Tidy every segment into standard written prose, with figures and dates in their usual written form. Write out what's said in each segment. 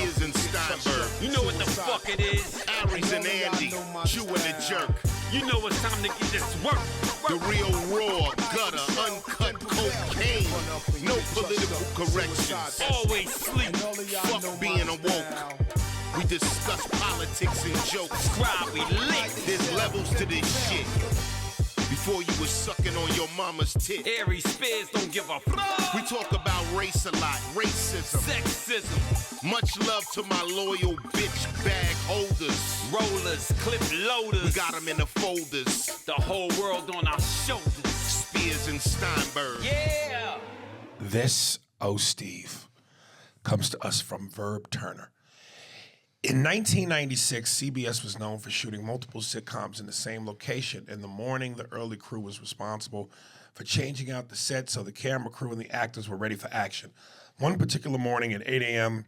Spears and Steinberg. You know what the fuck it is? Aries and Andy, Jew and the Jerk. You know it's time to get this work. The real raw, gutter, uncut cocaine. No political corrections. Always sleep. Fuck being awoke. We discuss politics and jokes. Scribe, we lit. There's levels to this shit. Before you was sucking on your mama's tit. Aries Spears don't give a fuck. We talk about race a lot, racism, Sexism. Much love to my loyal bitch bag holders. Rollers, clip loaders. We got them in the folders. The whole world on our shoulders. Spears and Steinberg. Yeah. This, oh Steve, comes to us from Verb Turner. In 1996, CBS was known for shooting multiple sitcoms in the same location. In the morning, the early crew was responsible for changing out the set so the camera crew and the actors were ready for action. One particular morning at 8 a.m.,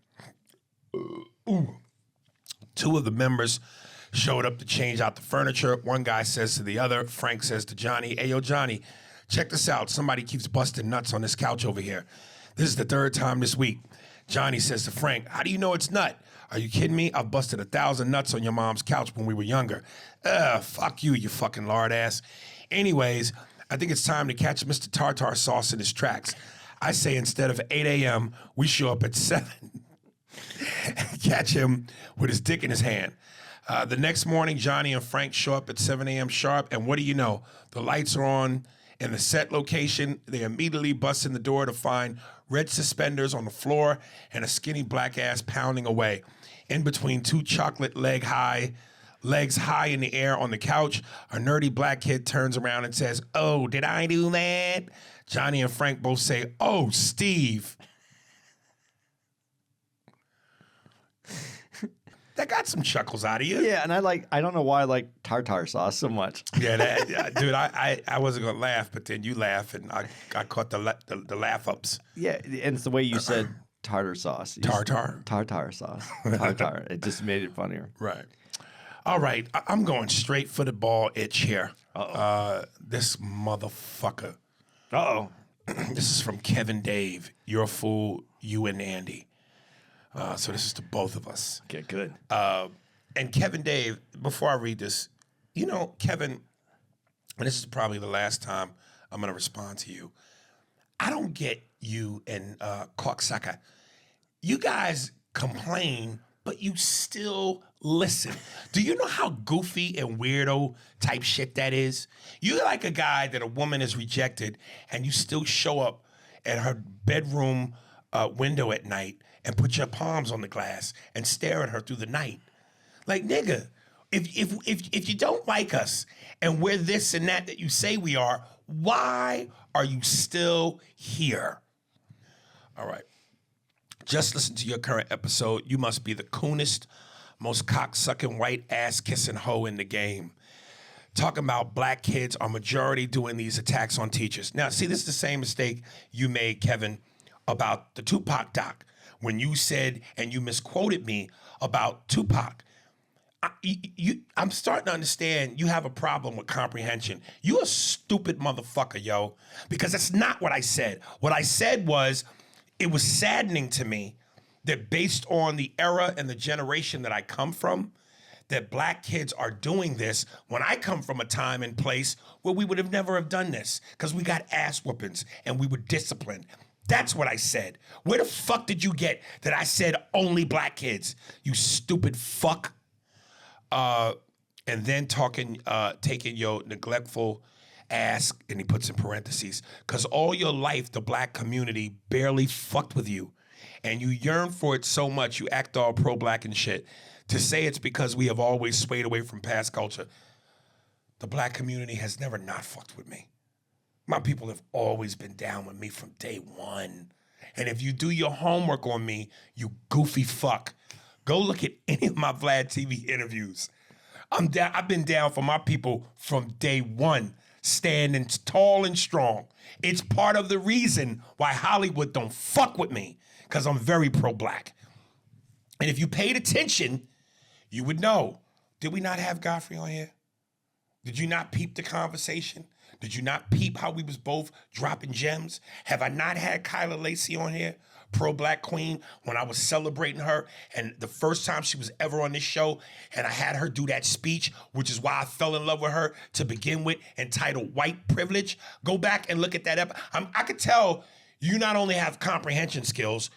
two of the members showed up to change out the furniture. One guy says to the other, Frank says to Johnny, "Hey, yo, Johnny, check this out. Somebody keeps busting nuts on this couch over here. This is the third time this week." Johnny says to Frank, "How do you know it's nut? Are you kidding me? I've busted 1,000 nuts on your mom's couch when we were younger." Fuck you, you fucking lard ass. Anyways, I think it's time to catch Mr. Tartar Sauce in his tracks. I say instead of 8 a.m., we show up at 7 and catch him with his dick in his hand. The next morning, Johnny and Frank show up at 7 a.m. sharp, and what do you know? The lights are on in the set location. They immediately bust in the door to find red suspenders on the floor and a skinny black ass pounding away. In between two chocolate legs high in the air on the couch, a nerdy black kid turns around and says, "Oh, did I do that?" Johnny and Frank both say, "Oh, Steve." That got some chuckles out of you. Yeah, and I don't know why I like tartar sauce so much. Yeah, dude, I wasn't gonna laugh, but then you laugh, and I caught the laugh ups. Yeah, and it's the way you said tartar sauce. Tartar sauce. Tartar. It just made it funnier. Right. All right, I'm going straight for the ball itch here. This motherfucker. Uh-oh. This is from Kevin Dave. You're a fool, you and Andy. So this is to both of us. Okay, good. And Kevin Dave, before I read this, you know, Kevin, and this is probably the last time I'm going to respond to you. I don't get you and Cocksucker. You guys complain, but you still listen. Do you know how goofy and weirdo type shit that is? You're like a guy that a woman has rejected, and you still show up at her bedroom window at night and put your palms on the glass and stare at her through the night. Like, nigga, if you don't like us and we're this and that you say we are, why are you still here? All right. Just listen to your current episode. You must be the coonest, most cock-sucking, white ass-kissing hoe in the game. Talking about black kids are majority doing these attacks on teachers. Now, see, this is the same mistake you made, Kevin, about the Tupac doc. When you said, and you misquoted me about Tupac. I'm starting to understand you have a problem with comprehension. You a stupid motherfucker, yo, because that's not what I said. What I said was, it was saddening to me that based on the era and the generation that I come from, that black kids are doing this when I come from a time and place where we would have never have done this because we got ass whoopings and we were disciplined. That's what I said. Where the fuck did you get that I said only black kids? You stupid fuck. And then taking your neglectful ass, and he puts in parentheses, because all your life the black community barely fucked with you. And you yearn for it so much, you act all pro-black and shit. To say it's because we have always swayed away from past culture. The black community has never not fucked with me. My people have always been down with me from day one. And if you do your homework on me, you goofy fuck, go look at any of my Vlad TV interviews. I've been down for my people from day one, standing tall and strong. It's part of the reason why Hollywood don't fuck with me, because I'm very pro-black. And if you paid attention, you would know. Did we not have Godfrey on here? Did you not peep the conversation? Did you not peep how we was both dropping gems? Have I not had Kyla Lacey on here pro-black queen when I was celebrating her, and the first time she was ever on this show, and I had her do that speech, which is why I fell in love with her to begin with, entitled White Privilege. Go back and look at that I could tell you not only have comprehension skills,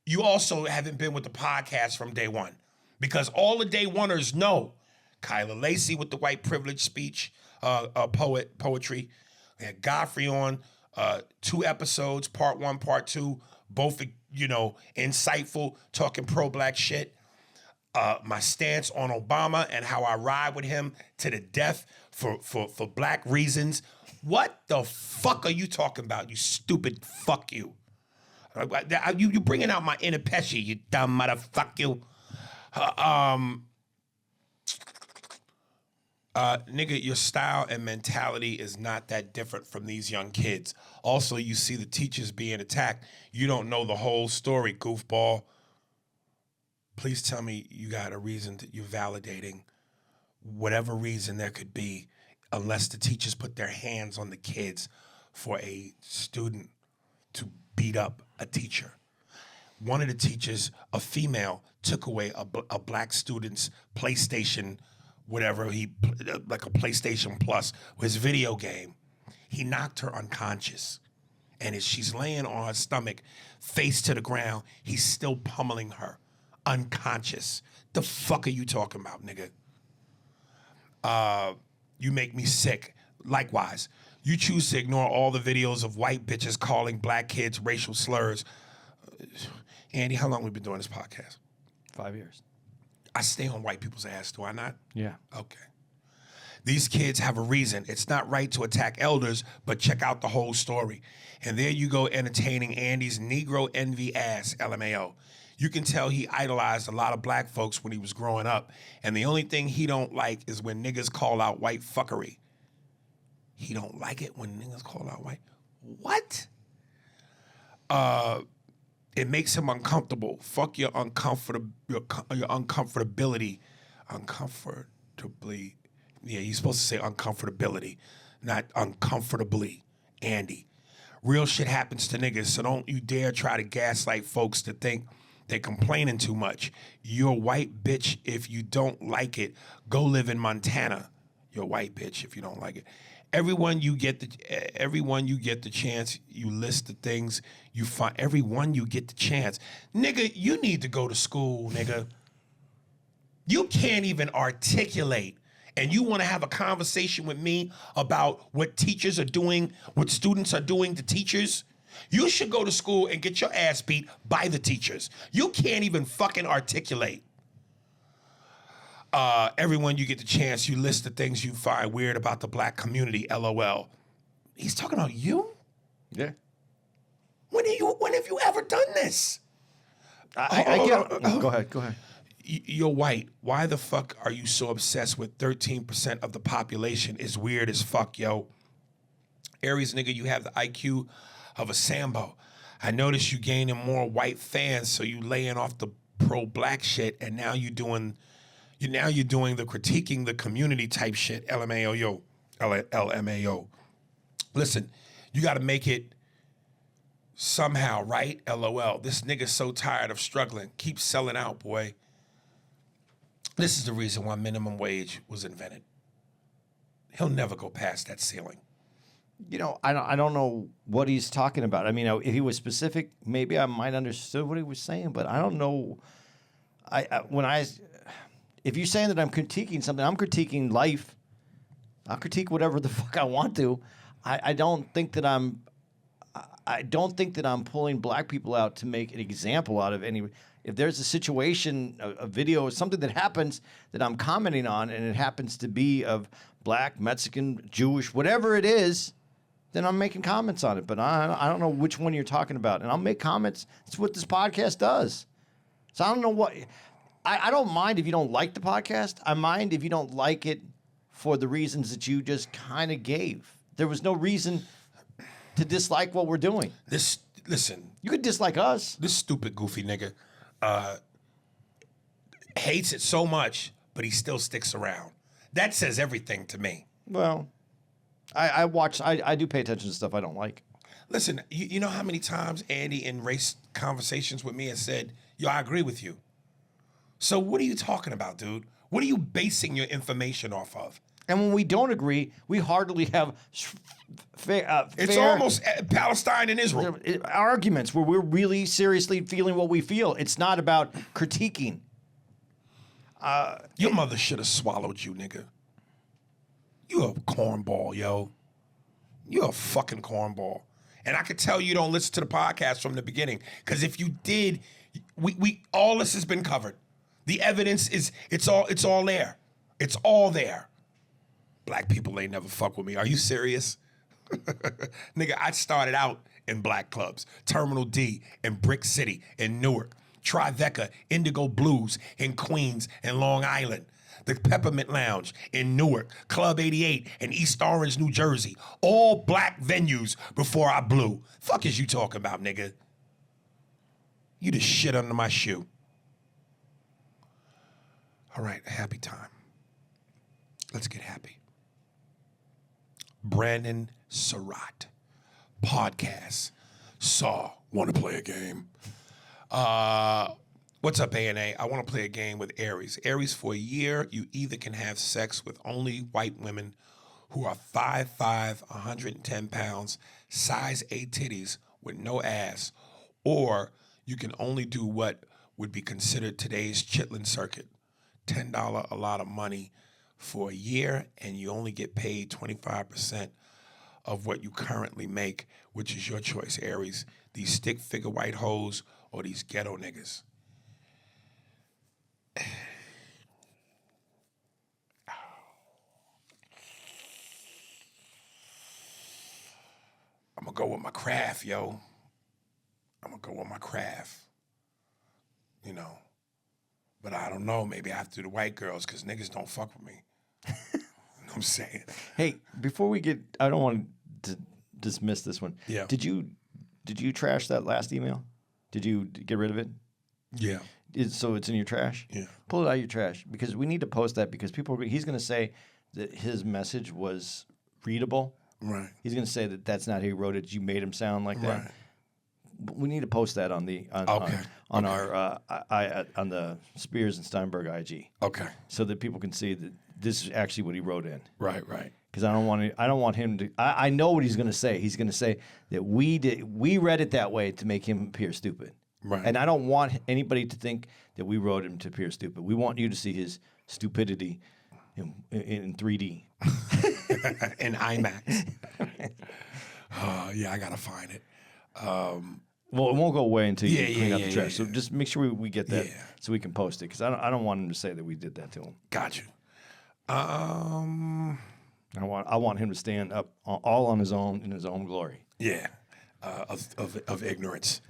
you also haven't been with the podcast from day one. Because all the day oneers know Kyla Lacey with the white privilege speech, poetry. We had Godfrey on 2 episodes, part 1, part 2, both, insightful, talking pro-black shit. My stance on Obama and how I ride with him to the death for black reasons. What the fuck are you talking about, you stupid fuck you? You bringing out my inner Pesci, you dumb motherfucker you. Nigga, your style and mentality is not that different from these young kids. Also, you see the teachers being attacked. You don't know the whole story, goofball. Please tell me you got a reason that you're validating whatever reason there could be, unless the teachers put their hands on the kids for a student to beat up a teacher. One of the teachers, a female, took away a black student's PlayStation, whatever, like a PlayStation Plus, his video game. He knocked her unconscious. And as she's laying on her stomach, face to the ground, he's still pummeling her, unconscious. The fuck are you talking about, nigga? You make me sick. Likewise, you choose to ignore all the videos of white bitches calling black kids racial slurs. Andy, how long have we been doing this podcast? 5 years. I stay on white people's ass, do I not? Yeah. Okay. These kids have a reason. It's not right to attack elders, but check out the whole story. And there you go, entertaining Andy's Negro envy ass, LMAO. You can tell he idolized a lot of black folks when he was growing up, and the only thing he don't like is when niggas call out white fuckery. He don't like it when niggas call out white. What? It makes him uncomfortable. Fuck your uncomfortability. Uncomfortably. Yeah, you're supposed to say uncomfortability, not uncomfortably, Andy. Real shit happens to niggas, so don't you dare try to gaslight folks to think they're complaining too much. You're a white bitch if you don't like it. Go live in Montana. You're a white bitch if you don't like it. Everyone you get the chance, you list the things you find. Everyone you get the chance. Nigga, you need to go to school, nigga. You can't even articulate, and you want to have a conversation with me about what teachers are doing, what students are doing to teachers? You should go to school and get your ass beat by the teachers. You can't even fucking articulate. Everyone you get the chance, you list the things you find weird about the black community, LOL. He's talking about you? Yeah. When have you ever done this? I get. Go ahead. You're white. Why the fuck are you so obsessed with 13% of the population? Is weird as fuck, yo. Aries, nigga, you have the IQ of a Sambo. I noticed you gaining more white fans, so you laying off the pro-black shit, and now you're doing the critiquing the community type shit. LMAO, yo. LMAO. Listen, you got to make it somehow, right? LOL. This nigga's so tired of struggling. Keep selling out, boy. This is the reason why minimum wage was invented. He'll never go past that ceiling. I don't know what he's talking about. I mean, if he was specific, maybe I might understood what he was saying, but I don't know. If you're saying that I'm critiquing something, I'm critiquing life. I'll critique whatever the fuck I want to. I don't think that I'm pulling black people out to make an example out of any. If there's a situation, a video, something that happens that I'm commenting on, and it happens to be of black, Mexican, Jewish, whatever it is, then I'm making comments on it. But I don't know which one you're talking about, and I'll make comments. That's what this podcast does. So I don't know what. I don't mind if you don't like the podcast. I mind if you don't like it for the reasons that you just kind of gave. There was no reason to dislike what we're doing. Listen. You could dislike us. This stupid, goofy nigga hates it so much, but he still sticks around. That says everything to me. Well, I do pay attention to stuff I don't like. Listen, you know how many times Andy in race conversations with me has said, yo, I agree with you. So what are you talking about, dude? What are you basing your information off of? And when we don't agree, we hardly have It's fair almost Palestine and Israel. arguments where we're really seriously feeling what we feel. It's not about critiquing. Your mother should have swallowed you, nigga. You a cornball, yo. You a fucking cornball. And I could tell you don't listen to the podcast from the beginning, because if you did, we all this has been covered. The evidence is it's all there. It's all there. Black people ain't never fuck with me. Are you serious? Nigga, I started out in black clubs. Terminal D in Brick City in Newark. Tribeca, Indigo Blues in Queens and Long Island. The Peppermint Lounge in Newark. Club 88 in East Orange, New Jersey. All black venues before I blew. Fuck is you talking about, nigga? You just shit under my shoe. All right, happy time. Let's get happy. Brandon Surratt, podcast. Want to play a game? What's up, A&A? I want to play a game with Aries. Aries, for a year, you either can have sex with only white women who are 5'5", 110 pounds, size 8 titties with no ass, or you can only do what would be considered today's chitlin circuit. $10 a lot of money for a year, and you only get paid 25% of what you currently make, which is your choice, Aries. These stick figure white hoes or these ghetto niggas. I'm gonna go with my craft, yo. I'm gonna go with my craft. You know. But I don't know, maybe I have to do the white girls because niggas don't fuck with me. You know what I'm saying? Hey, before we get, I don't want to dismiss this one. Yeah. Did you trash that last email? Did you get rid of it? Yeah. So it's in your trash? Yeah. Pull it out of your trash, because we need to post that, because he's going to say that his message was readable. Right. He's going to say that that's not how he wrote it. You made him sound like that. Right. But we need to post that on the on the Spears and Steinberg IG. Okay. So that people can see that this is actually what he wrote in. Right. Because I don't want him to. I know what he's going to say. He's going to say that we read it that way to make him appear stupid. Right. And I don't want anybody to think that we wrote him to appear stupid. We want you to see his stupidity in 3D. In IMAX. Yeah, I gotta find it. Well, it won't go away until you clean out the trash. Yeah. So just make sure we get that, Yeah. so we can post it. Because I don't want him to say that we did that to him. Got you. I want him to stand up all on his own in his own glory. Yeah. Of ignorance.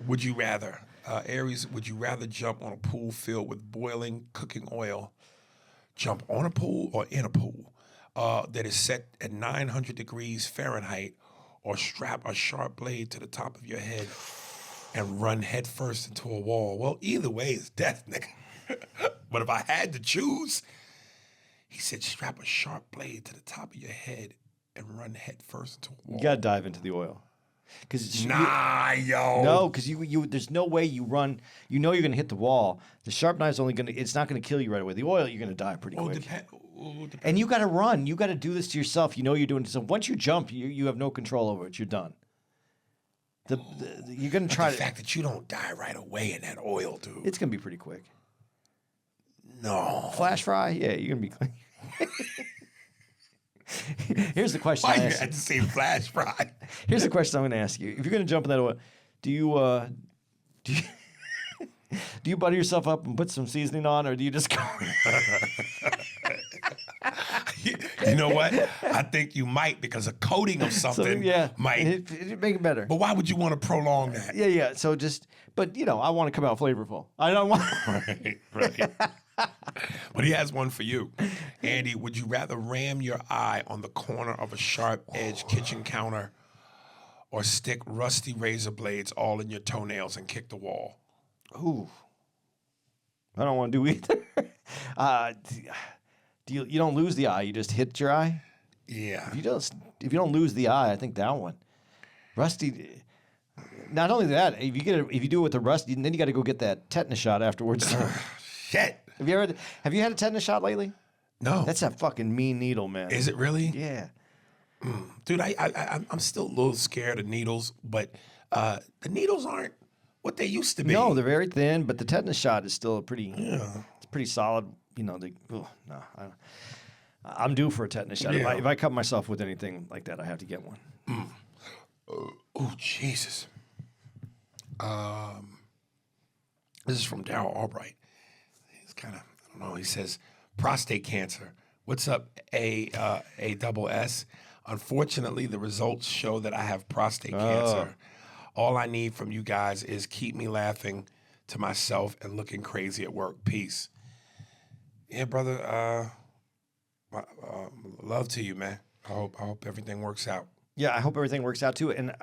Would you rather, Aries? Would you rather jump on a pool filled with boiling cooking oil, jump on a pool or in a pool that is set at 900 degrees Fahrenheit, or strap a sharp blade to the top of your head and run headfirst into a wall? Well, either way is death, nigga. But if I had to choose, he said strap a sharp blade to the top of your head and run headfirst into a wall. You got to dive into the oil. Yo. No, because you there's no way you run. You know you're going to hit the wall. The sharp knife's it's not going to kill you right away. The oil, you're going to die pretty quick. And you got to run. You got to do this to yourself. You know you're doing it. So once you jump, you have no control over it. You're done. You're going to try the fact that you don't die right away in that oil, dude. It's going to be pretty quick. No. Flash fry? Yeah, you're going to be clean. Here's the question. Why you had to say flash fry? Here's the question I'm going to ask you. If you're going to jump in that oil, do you butter yourself up and put some seasoning on, or do you just go? You know what? I think you might, because a coating of something might. It'd make it better. But why would you want to prolong that? Yeah. So but I want to come out flavorful. I don't want. Right. But he has one for you. Andy, would you rather ram your eye on the corner of a sharp-edged kitchen counter, or stick rusty razor blades all in your toenails and kick the wall? Ooh. I don't want to do either. You don't lose the eye, you just hit your eye? Yeah. If you don't lose the eye, I think that one. Rusty. Not only that, if you do it with the rusty, then you got to go get that tetanus shot afterwards. Shit. Have you had a tetanus shot lately? No. That's a fucking mean needle, man. Is it really? Yeah. Dude, I'm still a little scared of needles, but the needles aren't what they used to be. No, they're very thin, but the tetanus shot is still it's pretty solid. You know, I'm due for a tetanus shot. Yeah. If I cut myself with anything like that, I have to get one. Oh, Jesus. This is from Daryl Albright. He's kind of, I don't know, he says, prostate cancer. What's up, A-double-S? Unfortunately, the results show that I have prostate cancer. All I need from you guys is keep me laughing to myself and looking crazy at work. Peace. Yeah, brother, love to you, man. I hope everything works out. Yeah, I hope everything works out too. And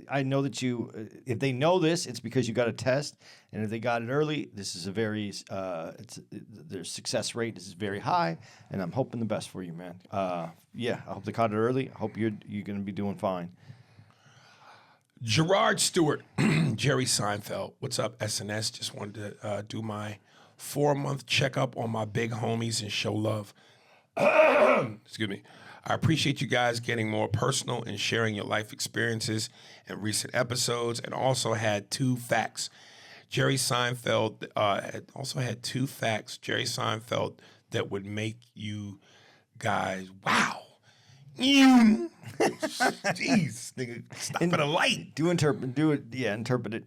I know that if they know this, it's because you got a test, and if they got it early, this is a very, their success rate is very high, and I'm hoping the best for you, man. Yeah, I hope they caught it early. I hope you're going to be doing fine. Gerard Stewart, Jerry Seinfeld. What's up, SNS? Just wanted to do my 4-month checkup on my big homies and show love. Excuse me. I appreciate you guys getting more personal and sharing your life experiences in recent episodes, and also had 2 facts. Jerry Seinfeld had 2 facts, Jerry Seinfeld, that would make you guys, wow. Jeez, nigga, stop at a light. Interpret it.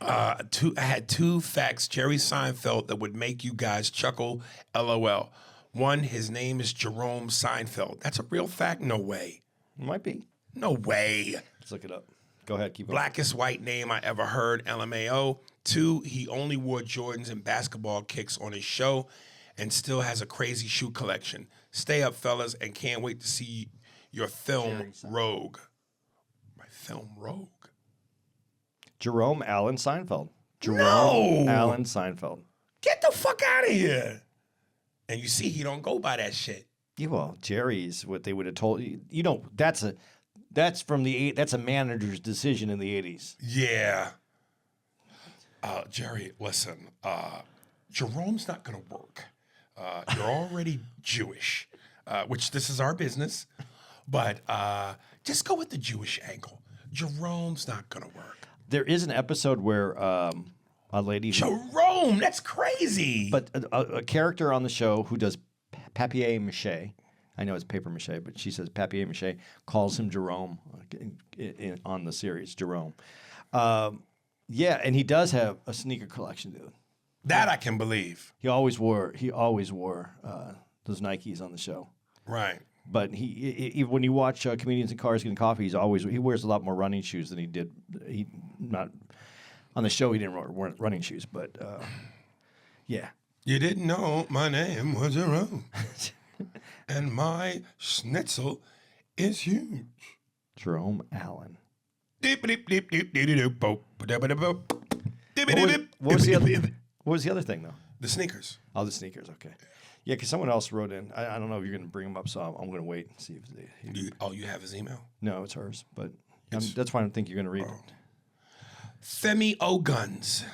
I had 2 facts, Jerry Seinfeld, that would make you guys chuckle, LOL. 1, his name is Jerome Seinfeld. That's a real fact? No way. It might be. No way. Let's look it up. Go ahead, keep going. Blackest white name I ever heard, LMAO. 2, he only wore Jordans and basketball kicks on his show and still has a crazy shoe collection. Stay up, fellas, and can't wait to see your film, Rogue. My film, Rogue? Jerome Allen Seinfeld. Jerome Allen Seinfeld. Get the fuck out of here. And you see, he don't go by that shit. Yeah, well, Jerry's what they would have told you. You know, that's a manager's decision in the 80s. Yeah. Jerry, listen, Jerome's not going to work. You're already Jewish, which this is our business, but just go with the Jewish angle. Jerome's not going to work. There is an episode where a lady... Jerome, that's crazy. But a character on the show who does papier-mâché, I know it's paper-mâché, but she says papier-mâché, calls him Jerome on the series, Jerome. Yeah, and he does have a sneaker collection, dude. That I can believe. He always wore those Nikes on the show. Right. But he when you watch Comedians in Cars Getting Coffee, he wears a lot more running shoes than he did. He not on the show. He didn't wear running shoes, but yeah. You didn't know my name was Jerome, and my schnitzel is huge. Jerome Allen. What was the other thing though? The sneakers. Oh, the sneakers. Okay. Yeah, because someone else wrote in. I don't know if you're going to bring them up, so I'm going to wait and see if they. You have his email? No, it's hers, but that's why I think you're going to read it. Femi O'Guns,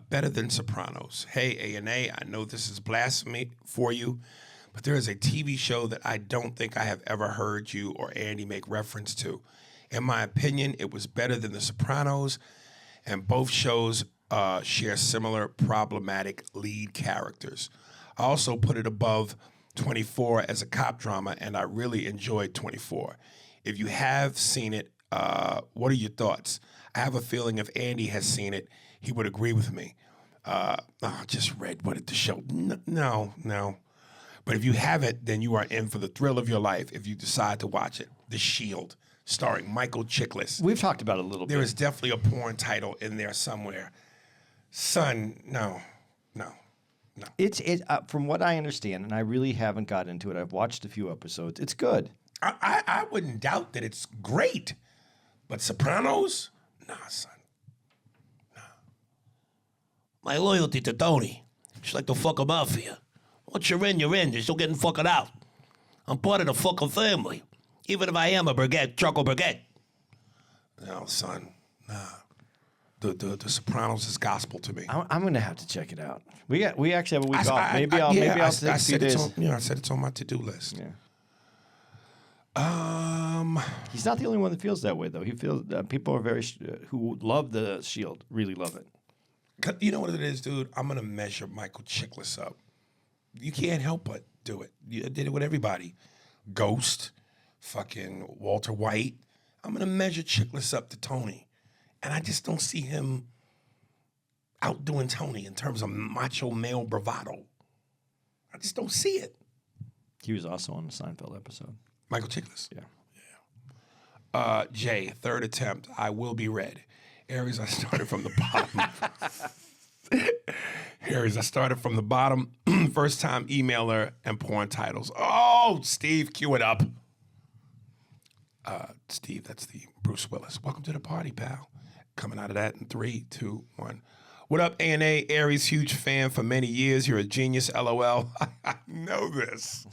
better than Sopranos. Hey, A&A, I know this is blasphemy for you, but there is a TV show that I don't think I have ever heard you or Andy make reference to. In my opinion, it was better than The Sopranos, and both shows share similar problematic lead characters. I also put it above 24 as a cop drama, and I really enjoyed 24. If you have seen it, what are your thoughts? I have a feeling if Andy has seen it, he would agree with me. Just read what the show. No. But if you haven't, then you are in for the thrill of your life if you decide to watch it. The Shield, starring Michael Chiklis. We've talked about it a little bit. There is definitely a porn title in there somewhere. Son, no. It's from what I understand, and I really haven't got into it. I've watched a few episodes. It's good. I wouldn't doubt that it's great, but Sopranos, nah, son, nah. My loyalty to Tony, just like the fucking mafia. Once you're in, you're in. You're still getting fucking out. I'm part of the fucking family, even if I am a choco baguette. No, son, nah. The Sopranos is gospel to me. I'm gonna have to check it out. We actually have a week off. Maybe I'll take a few days. I said it's on my to-do list. Yeah. He's He's not the only one that feels that way, though. He feels people are very who love the Shield really love it. You know what it is, dude? I'm gonna measure Michael Chiklis up. You can't help but do it. You did it with everybody. Ghost, fucking Walter White. I'm gonna measure Chiklis up to Tony, and I just don't see him outdoing Tony in terms of macho male bravado. I just don't see it. He was also on the Seinfeld episode. Michael Chiklis. Yeah. Jay, third attempt. I will be read. Aries, I started from the bottom. Aries, I started from the bottom. First time emailer and porn titles. Oh, Steve, cue it up. Steve, that's the Bruce Willis. Welcome to the party, pal. Coming out of that in 3, 2, 1. What up, A&A? Aries, huge fan for many years. You're a genius, LOL. I know this.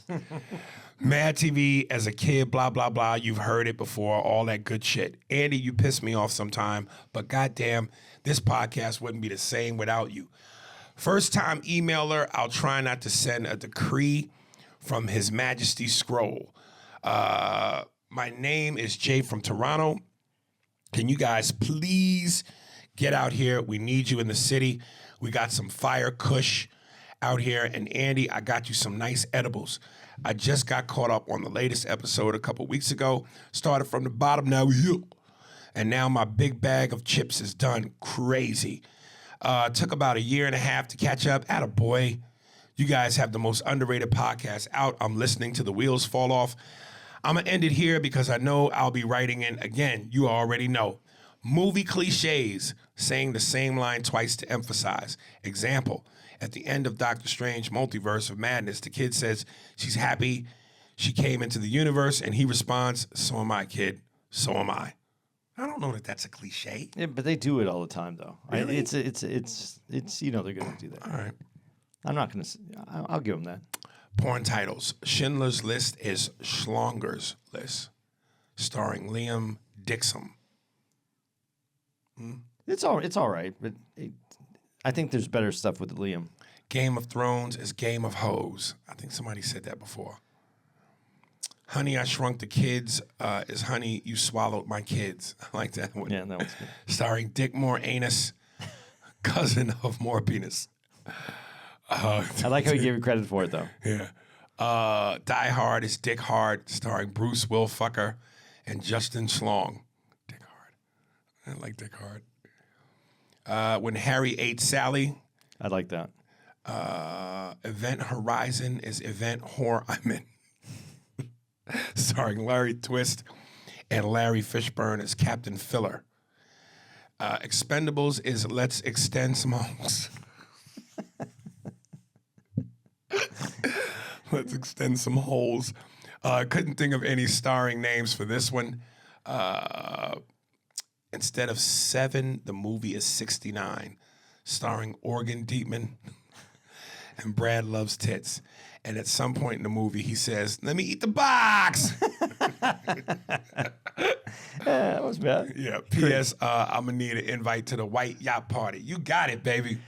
Mad TV as a kid, blah, blah, blah. You've heard it before, all that good shit. Andy, you piss me off sometime, but goddamn, this podcast wouldn't be the same without you. First time emailer, I'll try not to send a decree from His Majesty's scroll. My name is Jay from Toronto. Can you guys please get out here? We need you in the city. We got some fire kush out here. And Andy, I got you some nice edibles. I just got caught up on the latest episode a couple weeks ago. Started from the bottom, now we're here. And now my big bag of chips is done. Crazy. Took about a year and a half to catch up. Attaboy. You guys have the most underrated podcast out. I'm listening to the wheels fall off. I'm going to end it here because I know I'll be writing in again. You already know. Movie cliches, saying the same line twice to emphasize. Example, at the end of Doctor Strange Multiverse of Madness, the kid says she's happy she came into the universe, and he responds, so am I, kid. So am I. I don't know that that's a cliche. Yeah, but they do it all the time, though. Really? It's you know they're going to do that. All right. I'm not going to. I'll give them that. Porn titles. Schindler's List is Schlonger's List, starring Liam Dixon. It's all right, but I think there's better stuff with Liam. Game of Thrones is Game of Hoes. I think somebody said that before. Honey, I Shrunk the Kids is Honey, You Swallowed My Kids. I like that one. Yeah, that one's good. Starring Dick Moore Anus, cousin of More Penis. I like how he gave you credit for it, though. Yeah. Die Hard is Dick Hard, starring Bruce Wilfucker and Justin Schlong. Dick Hard. I like Dick Hard. When Harry Ate Sally. I like that. Event Horizon is Event Whore I'm In. Starring Larry Twist and Larry Fishburne as Captain Filler. Expendables is Let's Extend Some Holes. Let's extend some holes. Couldn't think of any starring names for this one. Instead of 7, the movie is 69, starring Organ Deepman and Brad Loves Tits. And at some point in the movie, he says, "Let me eat the box." That was bad. Yeah. P.S. I'm gonna need an invite to the White Yacht Party. You got it, baby.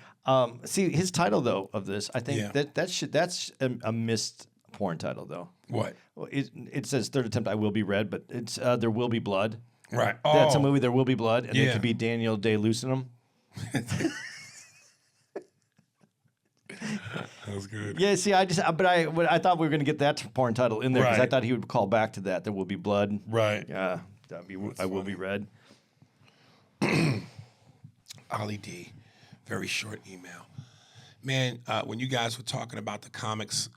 See his title though of this, I think Yeah. that's a missed porn title though. What? Well, it says third attempt. I will be red, but it's There Will Be Blood. Right. That's a Oh. movie. There Will Be Blood, and Yeah. it could be Daniel Day-Lewis. That was good. Yeah, see, I thought we were going to get that porn title in there because I Right. thought he would call back to that. There will be blood. Right. Yeah, I will be red. Ollie D, very short email. Man, when you guys were talking about the comics,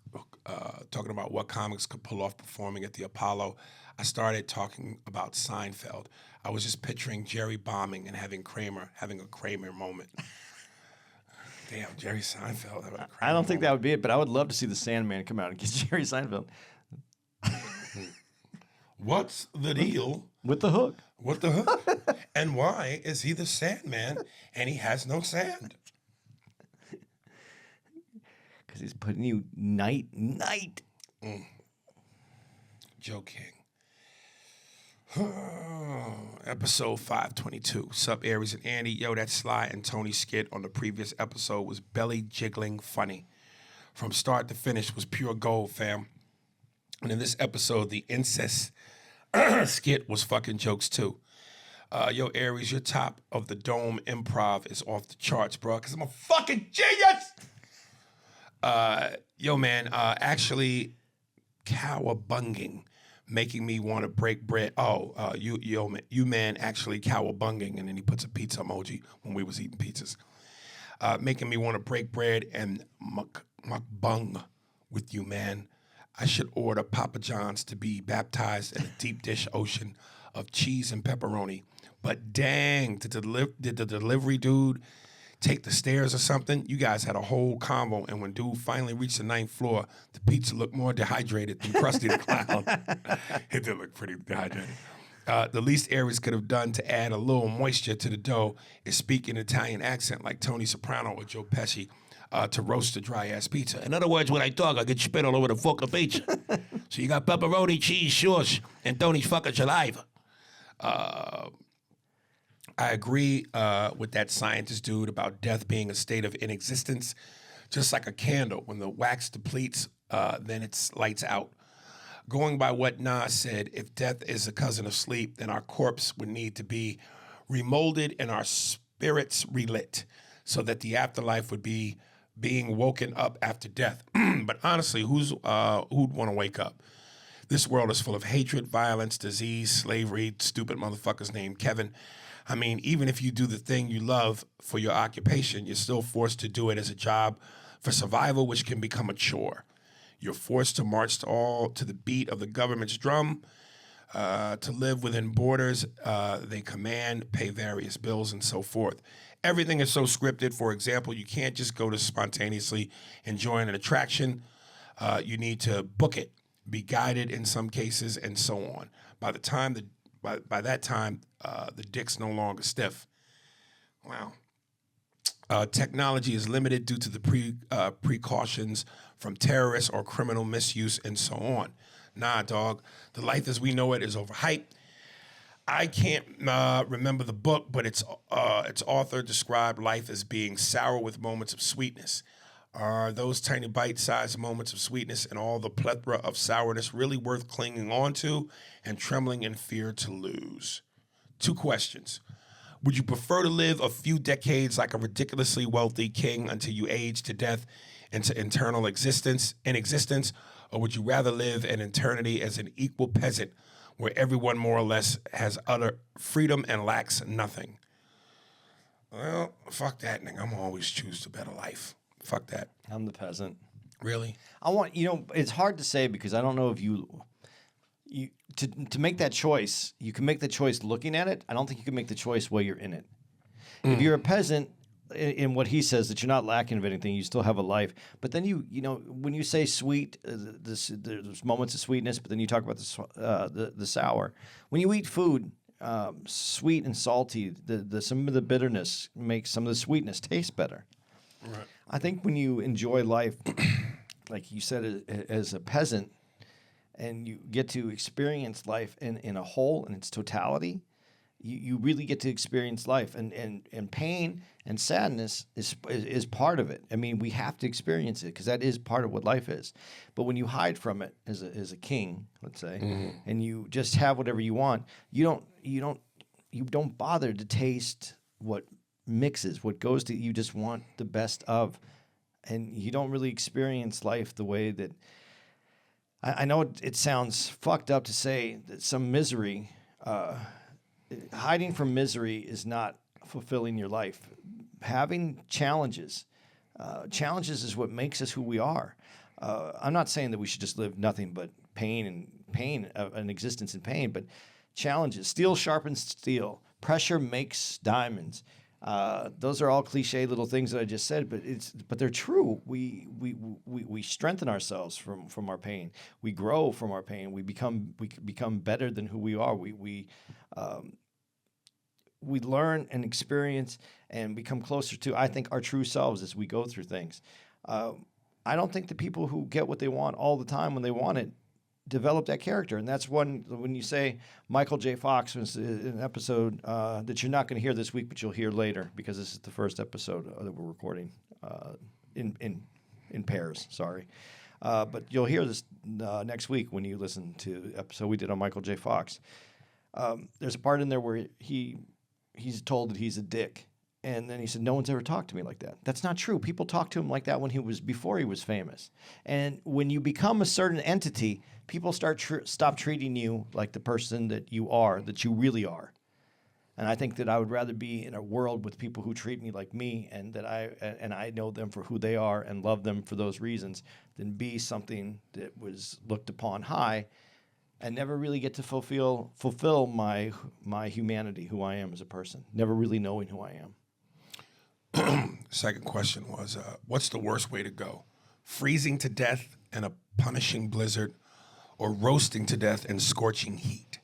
talking about what comics could pull off performing at the Apollo, I started talking about Seinfeld. I was just picturing Jerry bombing and having a Kramer moment. Damn, Jerry Seinfeld. having a Kramer I don't think moment. that would be it, but I would love to see the Sandman come out and get Jerry Seinfeld What's the deal with the hook. with the hook? And why is he the Sandman and he has no sand? Because he's putting you night. Joe King. Episode 522. Sup, Aries and Andy. Yo, that Sly and Tony skit on the previous episode was belly jiggling funny. From start to finish was pure gold, fam. And in this episode, the incest skit was fucking jokes too. Yo, Aries, your top of the dome improv is off the charts, bro, because I'm a fucking genius. Yo, man, actually, cowabunging, making me want to break bread. You man, actually cowabunging, and then he puts a pizza emoji when we was eating pizzas. Making me want to break bread and mukbang with you, man. I should order Papa John's to be baptized in a deep dish ocean of cheese and pepperoni. But dang, did the delivery dude take the stairs or something? You guys had a whole combo, and when dude finally reached the 9th floor, the pizza looked more dehydrated than Krusty the Clown. It did look pretty dehydrated. The least Aries could have done to add a little moisture to the dough is speak an Italian accent like Tony Soprano or Joe Pesci to roast a dry-ass pizza. In other words, when I talk, I get spit all over the fucking pizza. So you got pepperoni, cheese, sauce, and Tony's fucking saliva. I agree with that scientist dude about death being a state of inexistence. Just like a candle, when the wax depletes, then it lights out. Going by what Nas said, if death is a cousin of sleep, then our corpse would need to be remolded and our spirits relit so that the afterlife would be being woken up after death. But honestly, who'd want to wake up? This world is full of hatred, violence, disease, slavery, stupid motherfuckers named Kevin. I mean, even if you do the thing you love for your occupation, you're still forced to do it as a job for survival, which can become a chore. You're forced to march to the beat of the government's drum, to live within borders they command, pay various bills, and so forth. Everything is so scripted. For example, you can't just go to spontaneously enjoying an attraction. You need to book it, be guided in some cases, and so on. By that time, the dick's no longer stiff. Wow. Technology is limited due to the precautions from terrorists or criminal misuse and so on. Nah, dog. The life as we know it is overhyped. I can't remember the book, but its author described life as being sour with moments of sweetness. Are those tiny bite-sized moments of sweetness and all the plethora of sourness really worth clinging on to and trembling in fear to lose? 2 questions. Would you prefer to live a few decades like a ridiculously wealthy king until you age to death into eternal existence, or would you rather live an eternity as an equal peasant where everyone more or less has utter freedom and lacks nothing? Well, fuck that, nigga. I'm always choose the better life. Fuck that. I'm the peasant. Really? It's hard to say because I don't know if you to make that choice, you can make the choice looking at it. I don't think you can make the choice while you're in it. If you're a peasant, in what he says, that you're not lacking of anything, you still have a life. But then when you say sweet, there's moments of sweetness, but then you talk about the sour. When you eat food, sweet and salty, some of the bitterness makes some of the sweetness taste better. Right. I think when you enjoy life, like you said, as a peasant, and you get to experience life in a whole, in its totality, you really get to experience life. And pain and sadness is part of it. I mean, we have to experience it because that is part of what life is. But when you hide from it as a king, let's say, and you just have whatever you want, you don't bother to taste what mixes, what goes to, you just want the best of, and you don't really experience life the way that, I know it sounds fucked up to say that some misery, hiding from misery is not fulfilling your life. Having challenges is what makes us who we are. I'm not saying that we should just live nothing but pain, an existence in pain, but challenges. Steel sharpens steel. Pressure makes diamonds. Those are all cliche little things that I just said, but they're true. We strengthen ourselves from our pain. We grow from our pain. We become better than who we are. We learn and experience and become closer to, I think, our true selves as we go through things. I don't think the people who get what they want all the time when they want it develop that character. And that's when you say Michael J. Fox was an episode that you're not going to hear this week, but you'll hear later because this is the first episode that we're recording in pairs. Sorry. But you'll hear this next week when you listen to the episode we did on Michael J. Fox. There's a part in there where he's told that he's a dick. And then he said, no one's ever talked to me like that. That's not true. People talked to him like that before he was famous. And when you become a certain entity, people stop treating you like the person that you really are. And I think that I would rather be in a world with people who treat me like me and that I know them for who they are and love them for those reasons than be something that was looked upon high and never really get to fulfill my humanity, who I am as a person, never really knowing who I am. Second question was, what's the worst way to go? Freezing to death in a punishing blizzard or roasting to death in scorching heat?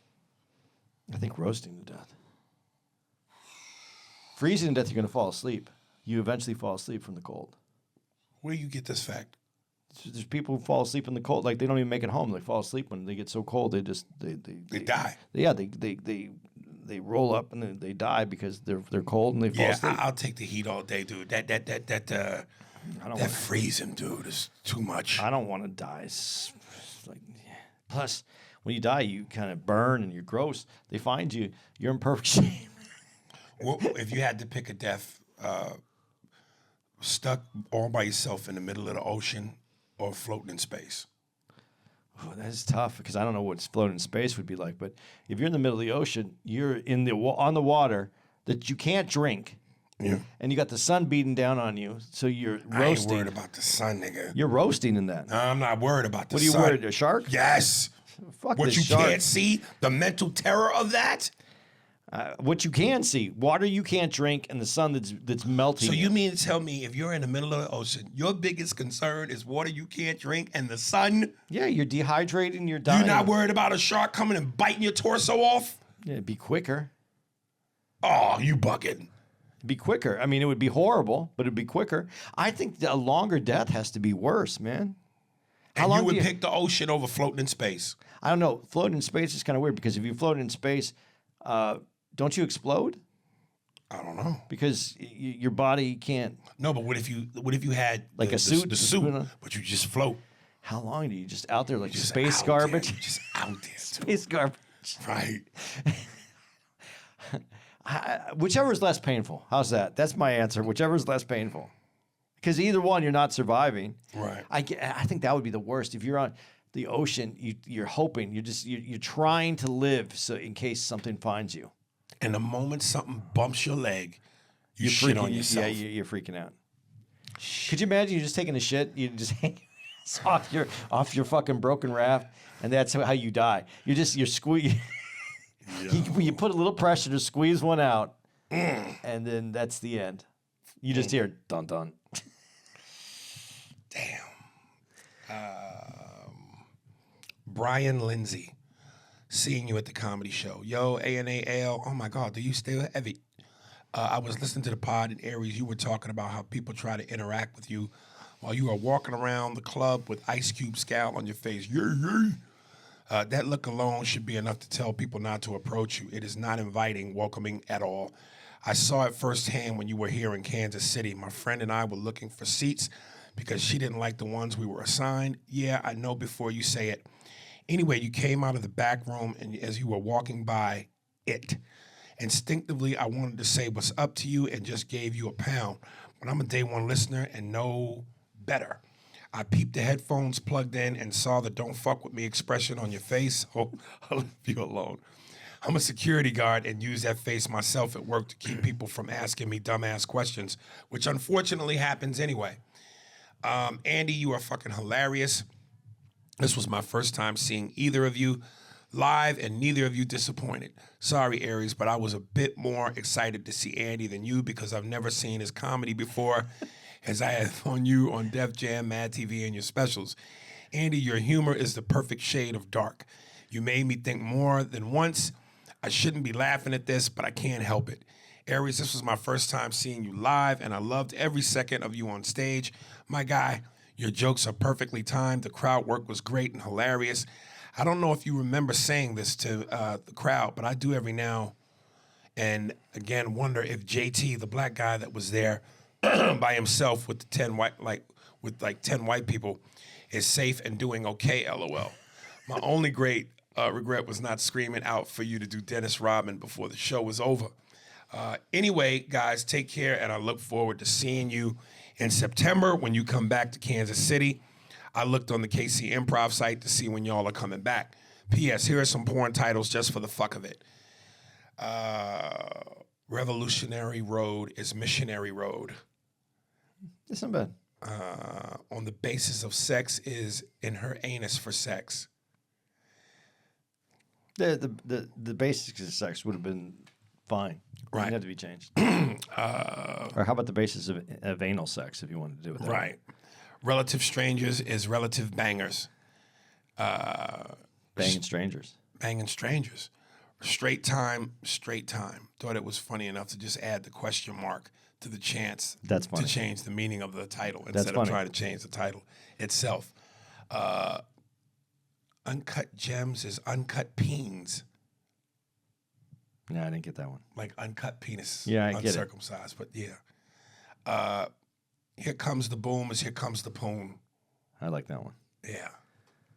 I think roasting to death. Freezing to death, you're going to fall asleep. You eventually fall asleep from the cold. Where do you get this fact? There's people who fall asleep in the cold. Like, they don't even make it home. They fall asleep when they get so cold. They die. Yeah, they roll up and then they die because they're cold and they fall asleep. I'll take the heat all day, dude. That freezing, dude, is too much. I don't want to die. It's like, plus, when you die, you kind of burn and you're gross. They find you. You're in perfect shape. Well, if you had to pick a death, stuck all by yourself in the middle of the ocean or floating in space? Oh, that's tough because I don't know what floating in space would be like. But if you're in the middle of the ocean, you're on the water that you can't drink. Yeah. And you got the sun beating down on you, so you're roasting. I ain't worried about the sun, nigga. You're roasting in that. No, I'm not worried about the sun. What are you worried? A shark? Yes. Fuck what this you shark. can't see, the mental terror of that. What you can see, water you can't drink, and the sun that's melting. So you mean to tell me if you're in the middle of the ocean, your biggest concern is water you can't drink and the sun? Yeah, you're dehydrating, you're dying. You're not worried about a shark coming and biting your torso off? Yeah, it'd be quicker. Oh, you bugging. It'd be quicker. I mean, it would be horrible, but it'd be quicker. I think a longer death has to be worse, man. How long you would pick the ocean over floating in space? I don't know. Floating in space is kind of weird because if you float in space, don't you explode? I don't know. Because your body can't. No, but what if you had like a suit, the suit, but you just float? How long do you just out there like just space garbage? Just out there. Space garbage. Right. Whichever is less painful. How's that? That's my answer. Whichever is less painful. Because either one, you're not surviving. Right. I think that would be the worst. If you're on the ocean, you're hoping. You're trying to live so in case something finds you. And the moment something bumps your leg, you shit on yourself. Yeah, you're freaking out. Could you imagine you just taking a shit? You just hang off your fucking broken raft, and that's how you die. You're squeeze. You put a little pressure to squeeze one out, and then that's the end. You just hear dun dun. Damn. Brian Lindsay, seeing you at the comedy show. Yo, ANAL. Oh my God, do you still heavy? I was listening to the pod in Aries. You were talking about how people try to interact with you while you are walking around the club with Ice Cube scowl on your face. Yeah. That look alone should be enough to tell people not to approach you. It is not inviting, welcoming at all. I saw it firsthand when you were here in Kansas City. My friend and I were looking for seats because she didn't like the ones we were assigned. Yeah, I know before you say it. Anyway, you came out of the back room, and as you were walking by it, instinctively I wanted to say what's up to you and just gave you a pound. But I'm a day one listener and know better. I peeped the headphones plugged in and saw the don't fuck with me expression on your face. Oh, I'll leave you alone. I'm a security guard and use that face myself at work to keep people from asking me dumbass questions, which unfortunately happens anyway. Andy, you are fucking hilarious. This was my first time seeing either of you live, and neither of you disappointed. Sorry, Aries, but I was a bit more excited to see Andy than you because I've never seen his comedy before, as I have on you on Def Jam, Mad TV, and your specials. Andy, your humor is the perfect shade of dark. You made me think more than once. I shouldn't be laughing at this, but I can't help it. Aries, this was my first time seeing you live, and I loved every second of you on stage. My guy, your jokes are perfectly timed. The crowd work was great and hilarious. I don't know if you remember saying this to the crowd, but I do every now and again wonder if JT, the black guy that was there by himself with the 10 white people, is safe and doing okay, LOL. My only great regret was not screaming out for you to do Dennis Rodman before the show was over. Anyway, guys, take care, and I look forward to seeing you in September when you come back to Kansas City. I looked on the KC Improv site to see when y'all are coming back. P.S. Here are some porn titles just for the fuck of it. Revolutionary Road is Missionary Road. It's not bad. On the basis of sex is in her anus for sex. The basics of sex would have been fine. Right. It had to be changed. Or how about the basis of anal sex, if you wanted to do it that way? Right. Relative strangers is relative bangers. Banging strangers. Banging strangers. Straight time. Thought it was funny enough to just add the question mark to the chance That's funny. to change the meaning of the title That's instead of funny. trying to change the title itself. Uncut gems is uncut peens. No, I didn't get that one. Like uncut penis. Yeah, I get it. Uncircumcised, but yeah. Here comes the boom is here comes the poon. I like that one. Yeah.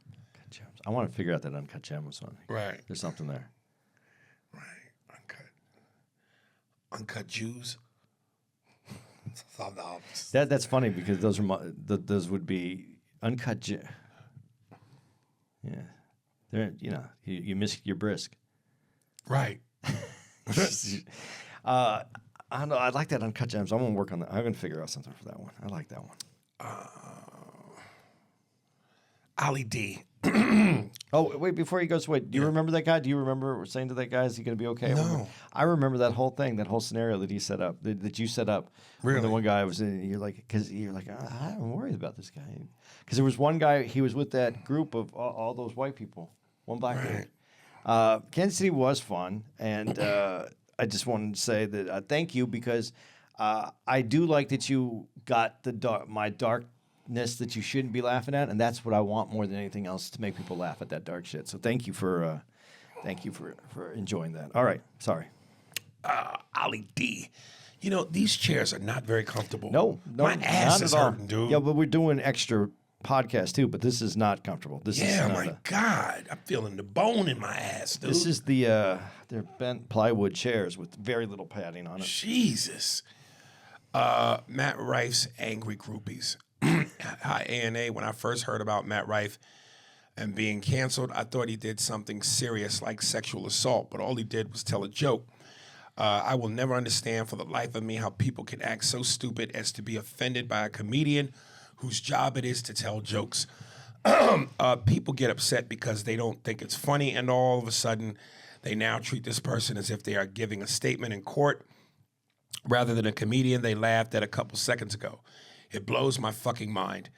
Uncut gems. I want to figure out that uncut gem was funny. Right. There's something there. Right. Uncut Jews. That's funny because those are those would be uncut gem. Yeah. They're, you miss your brisk. Right. I don't know. I like that uncut gems. I'm gonna work on that. I'm gonna figure out something for that one. I like that one. Ali D. Oh wait! Before he goes away, do you remember that guy? Do you remember saying to that guy, "Is he gonna be okay?" No. I remember that whole thing, that whole scenario that he set up, that you set up. When Really? the one guy was in. You're like, I'm worried about this guy, because there was one guy. He was with that group of all those white people. One black dude. Kansas City was fun, and I just wanted to say that thank you, because I do like that you got my darkness that you shouldn't be laughing at, and that's what I want more than anything else, to make people laugh at that dark shit. So thank you for enjoying that. All right, sorry. Ali D. These chairs are not very comfortable. No, My ass not is at all. hurting, dude. Yeah, but we're doing extra podcast too, but this is not comfortable. This is Yeah, not my God. I'm feeling the bone in my ass, dude. This is they're bent plywood chairs with very little padding on it. Jesus. Matt Rife's angry groupies. Hi, ANA. When I first heard about Matt Rife and being canceled, I thought he did something serious like sexual assault, but all he did was tell a joke. I will never understand for the life of me how people can act so stupid as to be offended by a comedian whose job it is to tell jokes. People get upset because they don't think it's funny, and all of a sudden, they now treat this person as if they are giving a statement in court rather than a comedian they laughed at a couple seconds ago. It blows my fucking mind.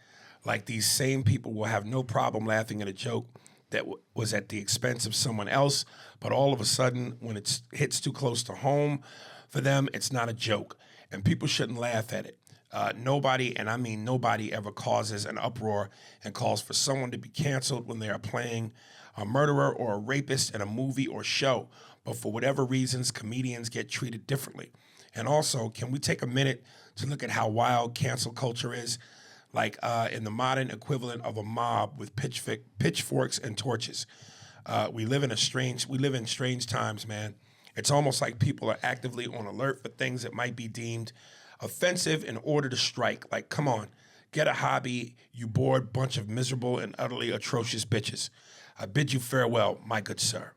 Like, these same people will have no problem laughing at a joke that was at the expense of someone else, but all of a sudden, when it hits too close to home for them, it's not a joke, and people shouldn't laugh at it. Nobody, and I mean nobody, ever causes an uproar and calls for someone to be canceled when they are playing a murderer or a rapist in a movie or show. But for whatever reasons, comedians get treated differently. And also, can we take a minute to look at how wild cancel culture is? Like in the modern equivalent of a mob with pitchforks and torches. We live in strange times, man. It's almost like people are actively on alert for things that might be deemed offensive in order to strike. Like, come on, get a hobby, you bored bunch of miserable and utterly atrocious bitches. I bid you farewell, my good sir.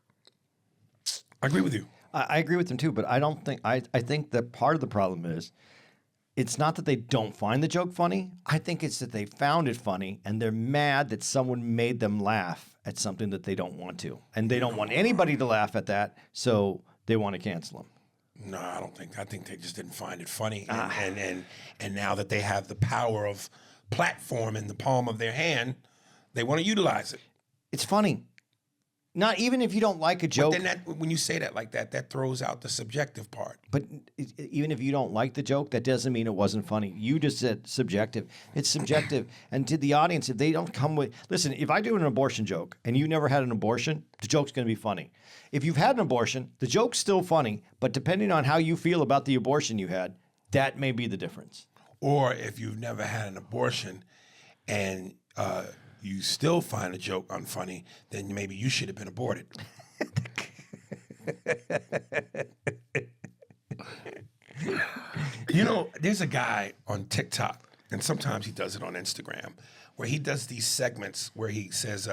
I agree with you. I agree with them too, but I don't think I think that part of the problem is it's not that they don't find the joke funny. I think it's that they found it funny and they're mad that someone made them laugh at something that they don't want to, and they don't want anybody to laugh at that, so they want to cancel them. No, I don't think. I think they just didn't find it funny, and now that they have the power of platform in the palm of their hand, they want to utilize it. It's funny. Not even if you don't like a joke. But then when you say that like that, that throws out the subjective part. But even if you don't like the joke, that doesn't mean it wasn't funny. You just said subjective. It's subjective. And to the audience, if they don't come with... Listen, if I do an abortion joke and you never had an abortion, the joke's going to be funny. If you've had an abortion, the joke's still funny, but depending on how you feel about the abortion you had, that may be the difference. Or if you've never had an abortion and you still find a joke unfunny, then maybe you should have been aborted. You know, there's a guy on TikTok, and sometimes he does it on Instagram, where he does these segments where he says,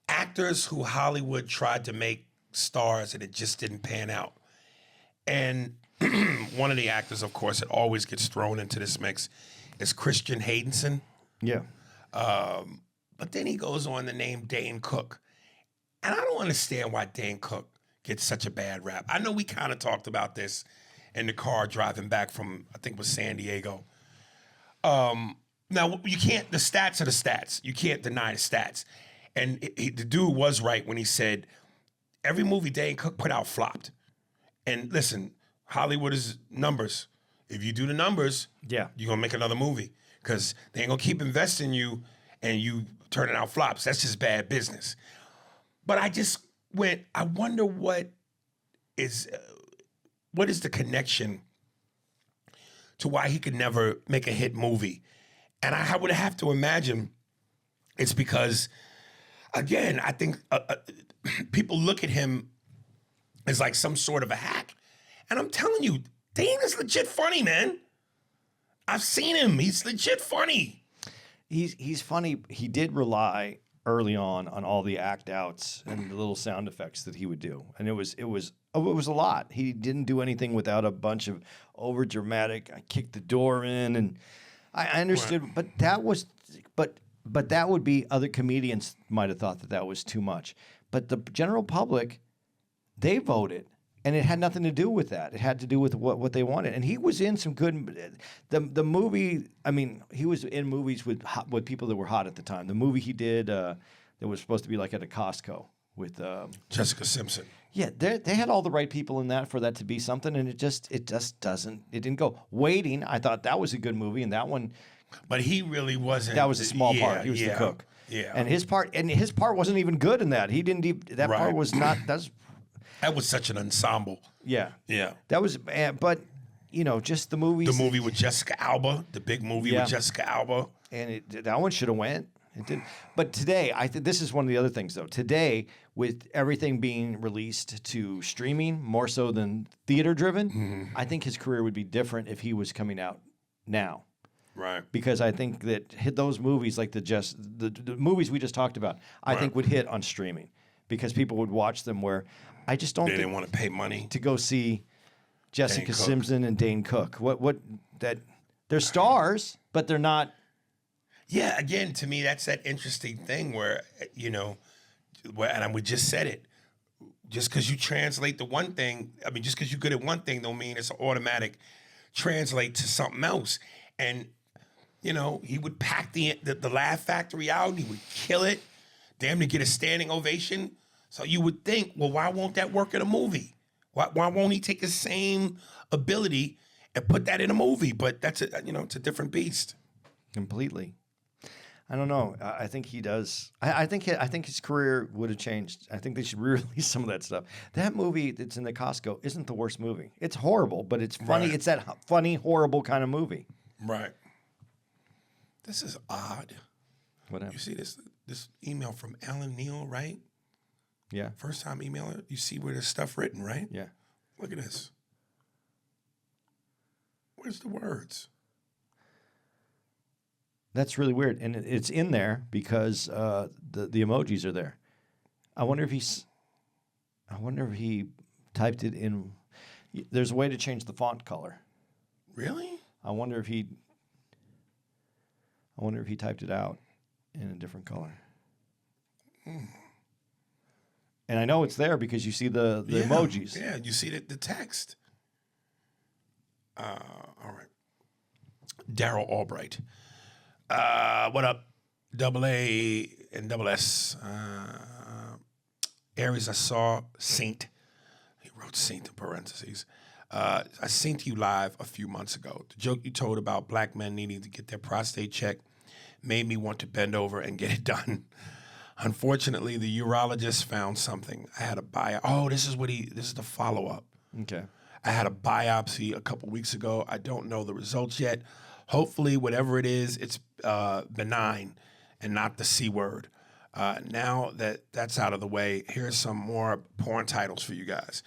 actors who Hollywood tried to make stars and it just didn't pan out. And one of the actors, of course, that always gets thrown into this mix is Christian Haydenson. Yeah. But then he goes on to name Dane Cook. And I don't understand why Dane Cook gets such a bad rap. I know we kind of talked about this in the car driving back from, I think it was San Diego. Now, you can't, the stats are the stats. You can't deny the stats. And the dude was right when he said every movie Dane Cook put out flopped. And listen, Hollywood is numbers. If you do the numbers, Yeah. you're going to make another movie. Because they ain't going to keep investing in you and you turning out flops. That's just bad business. But I just went, I wonder what is the connection to why he could never make a hit movie. And I would have to imagine it's because, again, I think people look at him as like some sort of a hack. And I'm telling you, Dane is legit funny, man. I've seen him. He's legit funny. He's funny. He did rely early on all the act outs and the little sound effects that he would do, and it was a lot. He didn't do anything without a bunch of over dramatic. I kicked the door in, and I understood, Right. but that was, but that would be other comedians might have thought that was too much, but the general public, they voted. And it had nothing to do with that. It had to do with what they wanted. And he was in some good. The movie. I mean, he was in movies with people that were hot at the time. The movie he did that was supposed to be like at a Costco with Jessica Simpson. Yeah, they had all the right people in that for that to be something, and it just doesn't. It didn't go. Waiting, I thought that was a good movie, and that one. But he really wasn't. That was a small part. He was the cook. Yeah. And his part wasn't even good in that. He didn't even. That Right. part was not. That was such an ensemble. Yeah. Yeah. That was, but just the movies. The movie with Jessica Alba, the big movie Yeah. with Jessica Alba. And that one should have went. It didn't. But today, I think this is one of the other things, though. Today, with everything being released to streaming more so than theater driven, I think his career would be different if he was coming out now. Right. Because I think that hit those movies like the movies we just talked about, I think would hit on streaming because people would watch them where I just don't They think didn't want to pay money. to go see Jessica Cook. Simpson and Dane Cook. They're stars, but they're not. Yeah, again, to me, that's that interesting thing where, and we just said it. Just because you translate the one thing, just because you're good at one thing don't mean it's automatic translate to something else. And, he would pack the Laugh Factory out. He would kill it. Damn to get a standing ovation. So you would think, well, why won't that work in a movie? Why won't he take the same ability and put that in a movie? But that's it's a different beast. Completely. I don't know. I think he does. I think his career would have changed. I think they should re-release some of that stuff. That movie that's in the Costco isn't the worst movie. It's horrible, but it's funny. Right. It's that funny, horrible kind of movie. Right. This is odd. What You happened? see this email from Alan Neal, right? Yeah. First time emailer. You see where there's stuff written, right? Yeah. Look at this. Where's the words? That's really weird, and it's in there because the emojis are there. I wonder if he typed it in. There's a way to change the font color. Really? I wonder if he typed it out in a different color. And I know it's there because you see the emojis. Yeah, you see the text. All right. Daryl Albright. What up? Double A and double S. Aries, I saw Saint. He wrote Saint in parentheses. I seen you live a few months ago. The joke you told about black men needing to get their prostate checked made me want to bend over and get it done. Unfortunately, the urologist found something. I had a biopsy. Oh, this is the follow-up. Okay. I had a biopsy a couple weeks ago. I don't know the results yet. Hopefully, whatever it is, it's benign and not the C word. Now that that's out of the way, here's some more porn titles for you guys.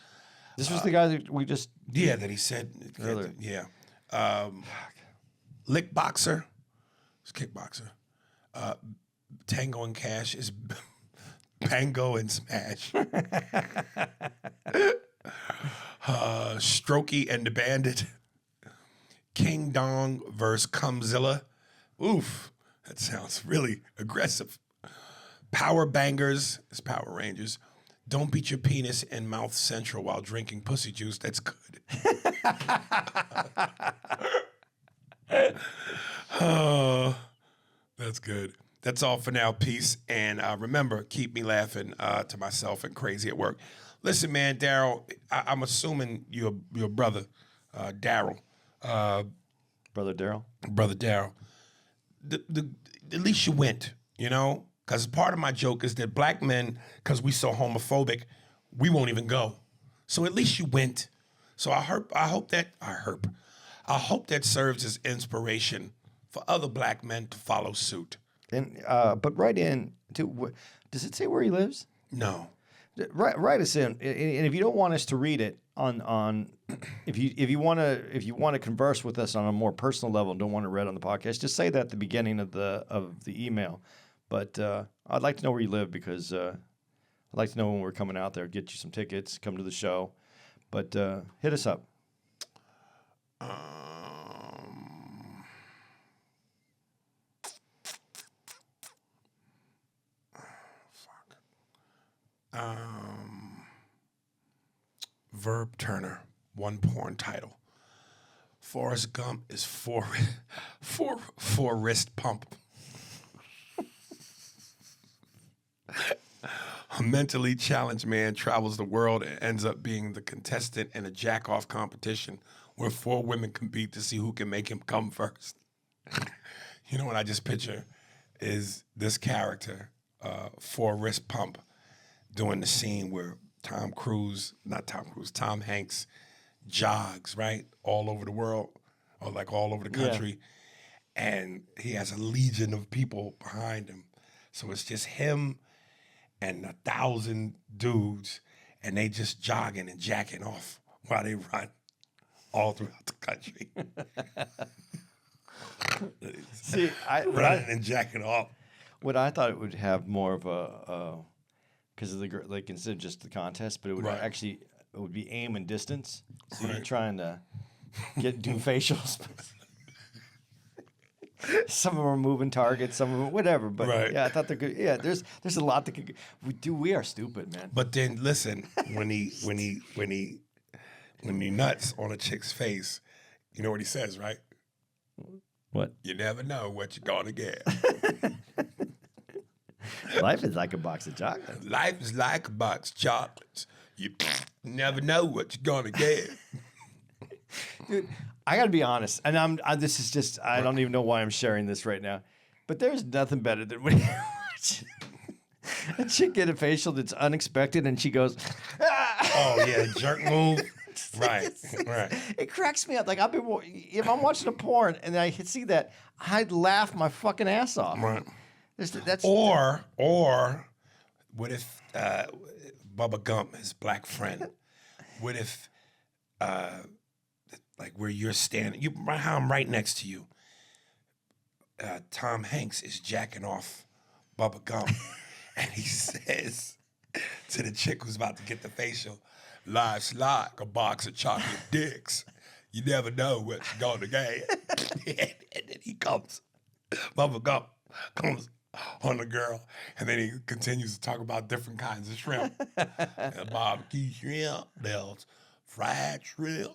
This was the guy that we just... Yeah, that he said. Earlier. Yeah. Lick Boxer. It's Kickboxer. Tango and Cash is Pango and Smash. Strokey and the Bandit. King Dong versus Cumzilla. Oof, that sounds really aggressive. Power Bangers is Power Rangers. Don't beat your penis in Mouth Central while drinking pussy juice. That's good. Oh, that's good. That's all for now. Peace. And remember, keep me laughing to myself and crazy at work. Listen, man, Daryl, I'm assuming you're your brother, Daryl. Brother Daryl? Brother Daryl. At least you went, you know? Because part of my joke is that black men, because we so homophobic, we won't even go. So at least you went. So I hope that serves as inspiration for other black men to follow suit. And but write in to. Does it say where he lives? No. Write us in, and if you don't want us to read it on if you want to converse with us on a more personal level and don't want to read on the podcast, just say that at the beginning of the email. But I'd like to know where you live because I'd like to know when we're coming out there, get you some tickets, come to the show. But hit us up. Verb Turner, one porn title. Forrest Gump is four wrist pump. A mentally challenged man travels the world and ends up being the contestant in a jack-off competition where 4 women compete to see who can make him come first. You know what I just picture is this character, four wrist pump, doing the scene where Tom Hanks jogs, right, all over the world, or like all over the country, and he has a legion of people behind him. So it's just him and 1,000 dudes, and they just jogging and jacking off while they run all throughout the country. See, running and jacking off. What I thought it would have more of a because of the like instead of just the contest, but it would actually it would be aim and distance. So you're trying to do facials. Some of them are moving targets, some of them whatever. But yeah, I thought they're good. Yeah, there's a lot that could. We are stupid, man. But then listen, when he nuts on a chick's face, you know what he says, right? What? You never know what you're gonna get. Life is like a box of chocolates. Life is like a box of chocolates. You never know what you're gonna get. Dude, I gotta be honest, and this is just I don't even know why I'm sharing this right now, but there's nothing better than when you watch a chick get a facial that's unexpected and she goes, oh yeah, jerk move. Right. It cracks me up. Like if I'm watching a porn and I see that, I'd laugh my fucking ass off. Right. Or what if Bubba Gump, his black friend, what if like where you're standing, how I'm right next to you, Tom Hanks is jacking off Bubba Gump, and he says to the chick who's about to get the facial, life's like a box of chocolate dicks. You never know what you're gonna get. And then he comes, Bubba Gump comes on the girl, and then he continues to talk about different kinds of shrimp. Barbecue shrimp, there's fried shrimp.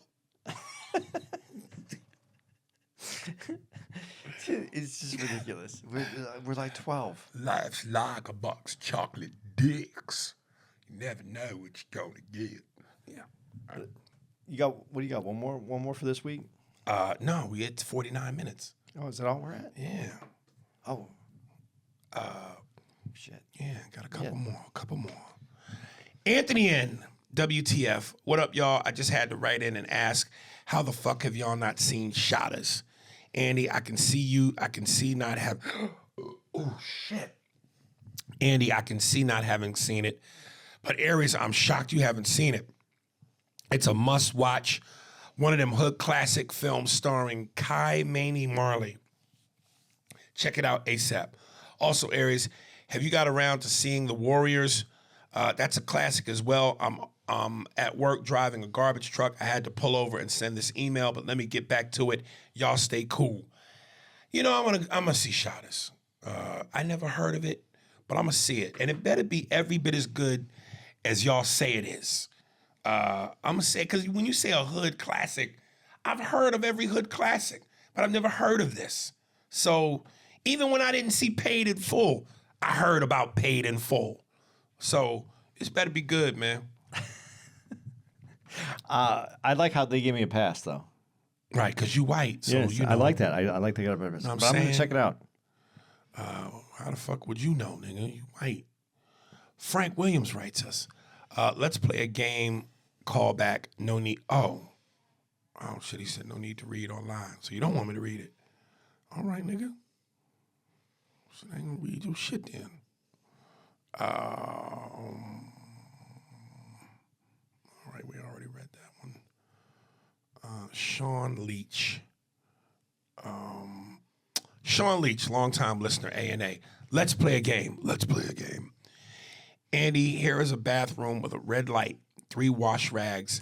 It's just ridiculous. We're like 12. Life's like a box of chocolate dicks. You never know what you're gonna get. Yeah. You got what do you got? One more for this week? No, we hit 49 minutes. Oh, is that all we're at? Yeah. Oh. Shit. Yeah, got a couple more. Anthony N. WTF. What up, y'all? I just had to write in and ask, how the fuck have y'all not seen Shotters? Andy, I can see you. I can see not have. Oh, shit. Andy, I can see not having seen it. But Aries, I'm shocked you haven't seen it. It's a must-watch. One of them hood classic films starring Kai Maney Marley. Check it out ASAP. Also, Aries, have you got around to seeing The Warriors? That's a classic as well. I'm at work driving a garbage truck. I had to pull over and send this email, but let me get back to it. Y'all stay cool. You know, I'm gonna see Shotters. I never heard of it, but I'm gonna see it, and it better be every bit as good as y'all say it is. I'm gonna say, because when you say a hood classic, I've heard of every hood classic, but I've never heard of this. So even when I didn't see Paid in Full, I heard about Paid in Full. So this better be good, man. I like how they gave me a pass, though. Right, because you white. So Yes, you know. I like that. I like they got a pass. Know what I'm But I'm going saying? to check it out. How the fuck would you know, nigga? You white. Frank Williams writes us. Let's play a game. Call back. No need. Oh shit. He said no need to read online. So you don't want me to read it. All right, nigga. So I ain't gonna read your shit then. All right, we already read that one. Sean Leach. Sean Leach, longtime listener, A&A. Let's play a game. Andy, here is a bathroom with a red light, 3 wash rags.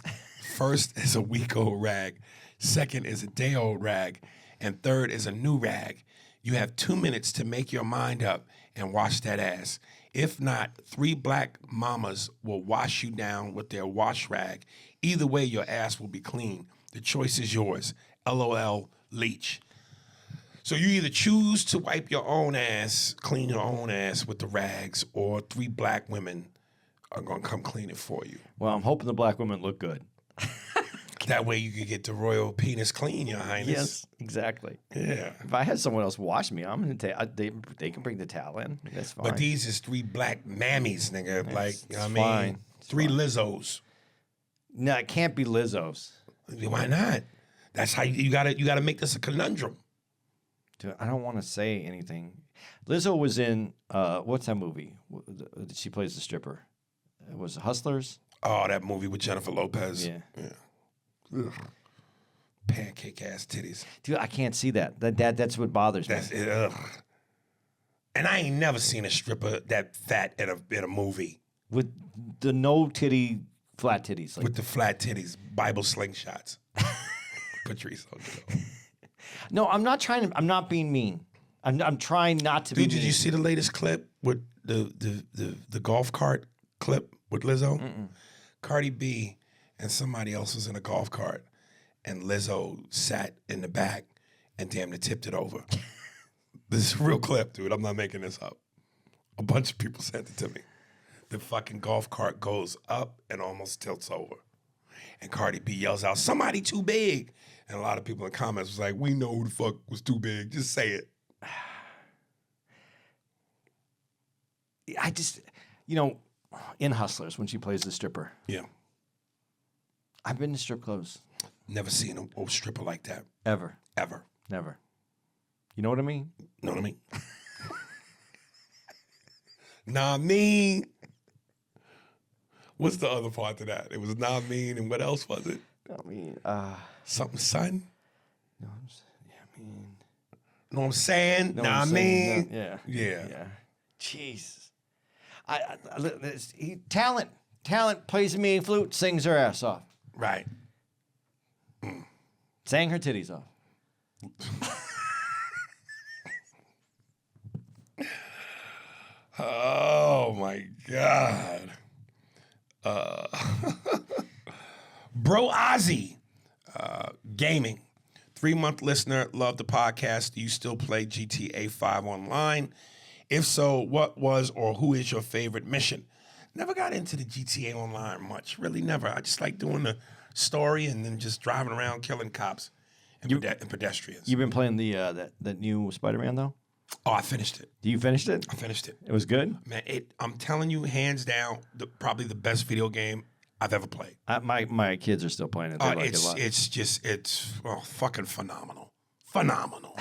First is a week-old rag. Second is a day-old rag. And third is a new rag. You have 2 minutes to make your mind up and wash that ass. If not, 3 black mamas will wash you down with their wash rag. Either way, your ass will be clean. The choice is yours. LOL, Leach. So you either choose to wipe your own ass, clean your own ass with the rags, or 3 black women are going to come clean it for you. Well, I'm hoping the black women look good. That way you can get the royal penis clean, Your Highness. Yes, exactly. Yeah. If I had someone else wash me, I'm going to they can bring the towel in. That's fine. But these is 3 black mammies, nigga. Like, you know what I mean? fine. It's 3 Lizzos. No, it can't be Lizzo's. Why not? That's how you gotta make this a conundrum. Dude, I don't want to say anything. Lizzo was in what's that movie? She plays the stripper. It was Hustlers. Oh, that movie with Jennifer Lopez. Yeah. Ugh. Pancake ass titties. Dude, I can't see that. That's what bothers me. That's it. Ugh. And I ain't never seen a stripper that fat in a movie With the no titty, flat titties. Like, with the flat titties, Bible slingshots. Patrice O'Neill. no, I'm not trying to. I'm not being mean. I'm trying not to be Dude, mean. did you see the latest clip with the golf cart clip with Lizzo? Cardi B and somebody else was in a golf cart, and Lizzo sat in the back and damn near tipped it over. This is a real clip, dude. I'm not making this up. A bunch of people sent it to me. The fucking golf cart goes up and almost tilts over. And Cardi B yells out, "Somebody too big." And a lot of people in the comments was like, "We know who the fuck was too big. Just say it." I just, in Hustlers when she plays the stripper. Yeah. I've been to strip clubs. Never seen a stripper like that. Ever. Ever. Never. You know what I mean? Know what I mean? Nah, mean. What's the other part to that? It was not mean, and what else was it? I mean, Something, son? no, I mean, Know what I'm saying? no, Nah, I'm mean. saying, no, yeah. Yeah. Jesus. Talent plays the mean flute, sings her ass off. Right. Sang her titties off. Oh, my God. Bro Ozzy, gaming. 3-month listener, love the podcast. Do you still play GTA 5 online? If so, what was or who is your favorite mission? Never got into the GTA Online much. Really never. I just like doing the story and then just driving around killing cops and, and pedestrians. You've been playing the that new Spider-Man though. Oh, I finished it. You finished it? I finished it. It was good. Man, I'm telling you, hands down, probably the best video game I've ever played. My kids are still playing it. They like it a lot. It's fucking phenomenal. Phenomenal.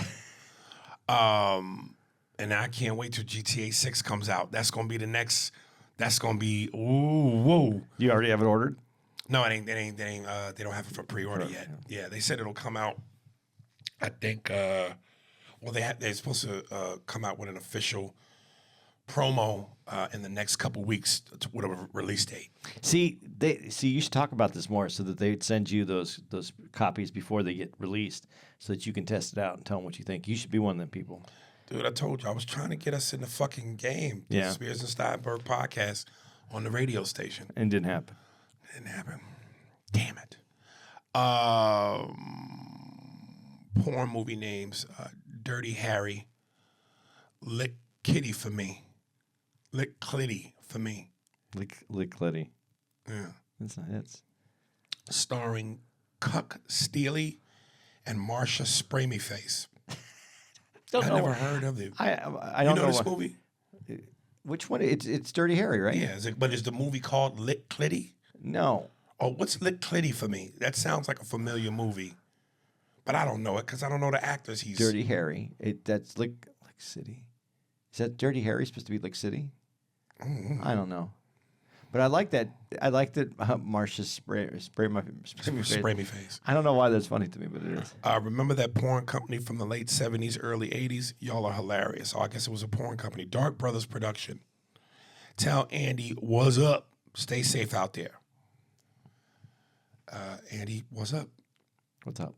And I can't wait till GTA 6 comes out. That's gonna be the next. That's gonna be whoa. You already have it ordered? No, it ain't. They don't have it for pre-order yet. Yeah, they said it'll come out. I think. Well, they're supposed to come out with an official promo in the next couple weeks with a release date. See, you should talk about this more so that they'd send you those copies before they get released, so that you can test it out and tell them what you think. You should be one of them people. Dude, I told you, I was trying to get us in the fucking game. Yeah. The Spears and Steinberg podcast on the radio station. And didn't happen. Didn't happen. Damn it. Porn movie names. Dirty Harry. Lick Kitty for me. Lick Clitty for me. Lick Liddy. Yeah. That's not it. Starring Cuck Steely and Marsha Spray Me Face. I never heard of it. I You don't know know this what, movie? which one. It's Dirty Harry, right? Yeah, but is the movie called Lick Clitty? No. Oh, what's Lick Clitty for me? That sounds like a familiar movie, but I don't know it because I don't know the actors. He's Dirty Harry. That's Lick City. Is that Dirty Harry supposed to be Lick City? I don't know. But I like that. I like that Marsha spray me face. Spray Me Face. I don't know why that's funny to me, but it is. Remember that porn company from the late 70s, early 80s? Y'all are hilarious. Oh, I guess it was a porn company. Dark Brothers Production. Tell Andy, what's up? Stay safe out there. Andy, what's up? What's up?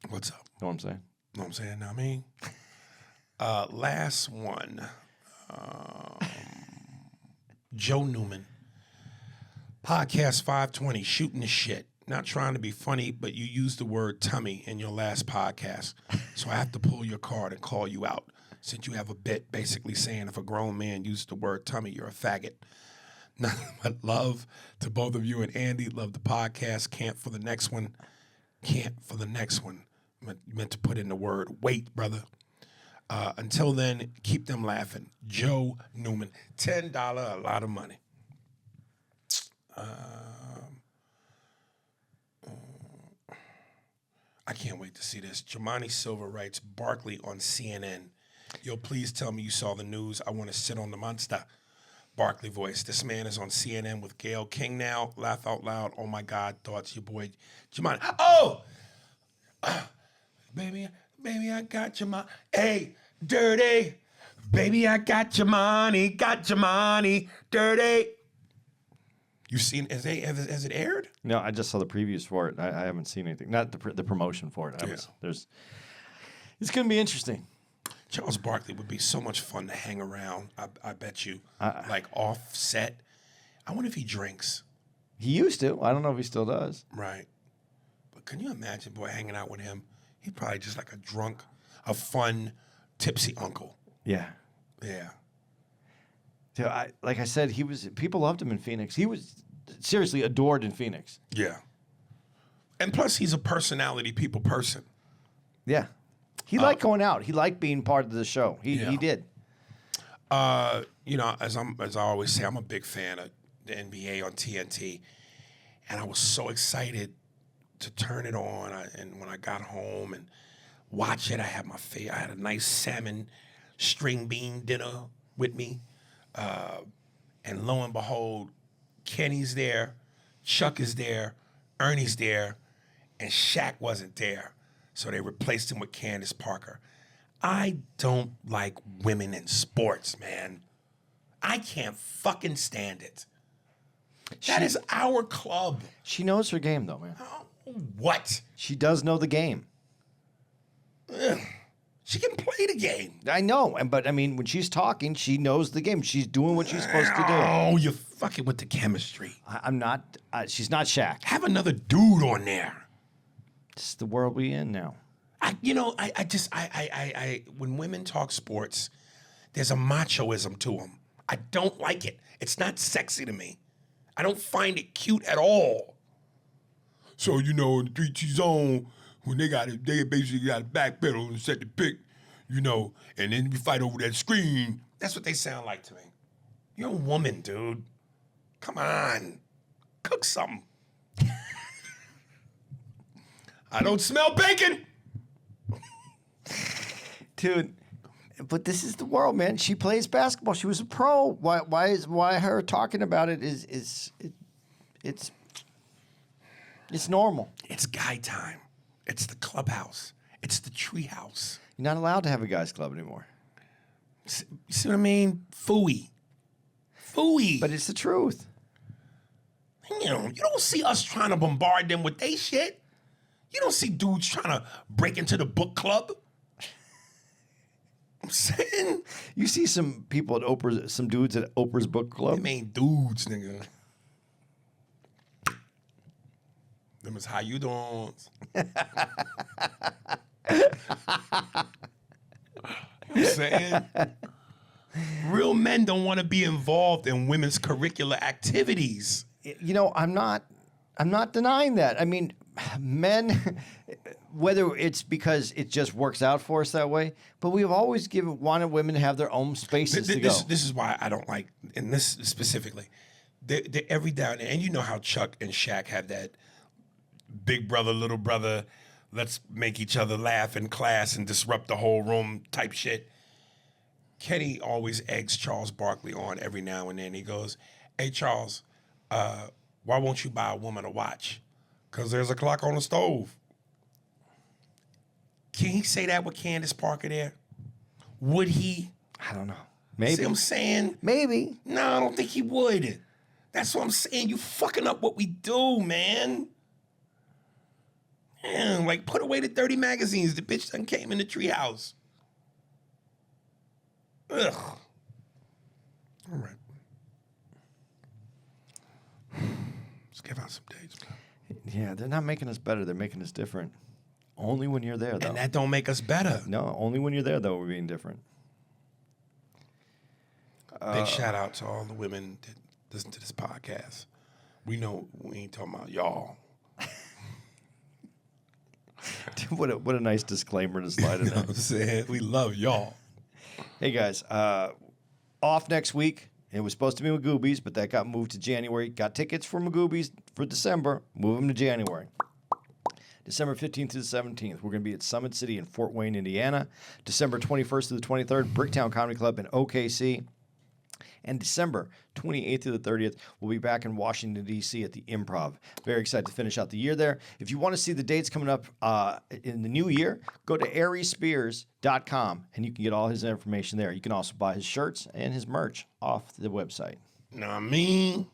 What's up? Know what I'm saying? Know what I'm saying? Know what I mean? Last one. Joe Newman. Podcast 520, shooting the shit. Not trying to be funny, but you used the word tummy in your last podcast. So I have to pull your card and call you out. Since you have a bit basically saying if a grown man uses the word tummy, you're a faggot. Nothing but love to both of you and Andy. Love the podcast. Can't for the next one. Meant to put in the word wait, brother. Until then, keep them laughing. Joe Newman. $10, a lot of money. I can't wait to see this. Jemani Silva writes, Barkley on CNN. Yo, please tell me you saw the news. I want to sit on the monster. Barkley voice. This man is on CNN with Gayle King now. Laugh out loud. Oh, my God. Thoughts, your boy Jemani. Oh! Baby, I got your money. Hey, dirty. Baby, I got your money. Dirty. You seen? Has it aired? No, I just saw the previews for it. I haven't seen anything. Not the promotion for it. It's going to be interesting. Charles Barkley would be so much fun to hang around. I bet you. Like offset. I wonder if he drinks. He used to. I don't know if he still does. Right. But can you imagine, boy, hanging out with him? He'd probably just like a fun, tipsy uncle. Yeah. Yeah. So like I said, people loved him in Phoenix. He was seriously adored in Phoenix. Yeah. And plus, he's a personality person. Yeah. He liked going out. He liked being part of the show. He did. You know, as I always say, I'm a big fan of the NBA on TNT, and I was so excited to turn it on. And when I got home and watch it, I had a nice salmon string bean dinner with me, and lo and behold, Kenny's there, Chuck is there, Ernie's there, and Shaq wasn't there. So they replaced him with Candace Parker. I don't like women in sports, man. I can't fucking stand it. That is our club. She knows her game, though, man. What? She does know the game. She can play the game. I know, but I mean, when she's talking, she knows the game. She's doing what she's supposed to do. Oh, you're fucking with the chemistry. I'm not. She's not Shaq. Have another dude on there. It's the world we in now. When women talk sports, there's a machoism to them. I don't like it. It's not sexy to me. I don't find it cute at all. So, in the 3-2 zone, when they basically got a backpedal and set the pick, and then we fight over that screen. That's what they sound like to me. You're a woman, dude. Come on. Cook something. I don't smell bacon. Dude, but this is the world, man. She plays basketball. She was a pro. Why her talking about it it's normal. It's guy time. It's the clubhouse. It's the treehouse. You're not allowed to have a guys club anymore. You see what I mean? Phooey. But it's the truth. You don't see us trying to bombard them with they shit. You don't see dudes trying to break into the book club. I'm saying. You see some people at Oprah's, some dudes at Oprah's book club. Them ain't dudes, nigga. Them is how you doing. I'm saying. Real men don't want to be involved in women's curricular activities. I'm not denying that. I mean, men, whether it's because it just works out for us that way, but we've always wanted women to have their own spaces to go. This is why I don't like, and this specifically, they're every now and then, and you know how Chuck and Shaq have that big brother, little brother, let's make each other laugh in class and disrupt the whole room type shit. Kenny always eggs Charles Barkley on every now and then. He goes, "Hey, Charles, why won't you buy a woman a watch? Because there's a clock on the stove." Can he say that with Candace Parker there? Would he? I don't know. Maybe. See what I'm saying? Maybe. No, I don't think he would. That's what I'm saying. You fucking up what we do, man. Man, like, put away the dirty magazines. The bitch done came in the treehouse. Ugh. All right. Let's give out some dates, man. Yeah, they're not making us better. They're making us different. Only when you're there, though. And that don't make us better. No, only when you're there, though, we're being different. Big shout out to all the women that listen to this podcast. We know we ain't talking about y'all. What a nice disclaimer to slide in You know there. what I'm saying? We love y'all. Hey, guys, off next week. It was supposed to be Magoobies, but that got moved to January. Got tickets for Magoobies for December. Move them to January. December 15th to the 17th, we're going to be at Summit City in Fort Wayne, Indiana. December 21st to the 23rd, Bricktown Comedy Club in OKC. And December 28th to the 30th, we'll be back in Washington, D.C. at the Improv. Very excited to finish out the year there. If you want to see the dates coming up in the new year, go to ariespears.com, and you can get all his information there. You can also buy his shirts and his merch off the website. Know what I mean?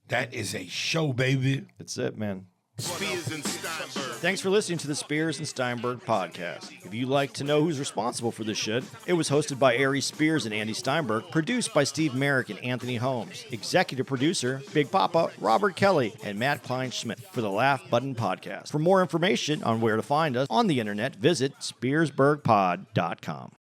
That is a show, baby. That's it, man. Spears and Steinberg. Thanks for listening to the Spears and Steinberg podcast. If you'd like to know who's responsible for this shit, it was hosted by Ari Spears and Andy Steinberg, produced by Steve Merrick and Anthony Holmes, executive producer, Big Papa, Robert Kelly, and Matt Kleinschmidt for the Laugh Button podcast. For more information on where to find us on the internet, visit SpearsburgPod.com.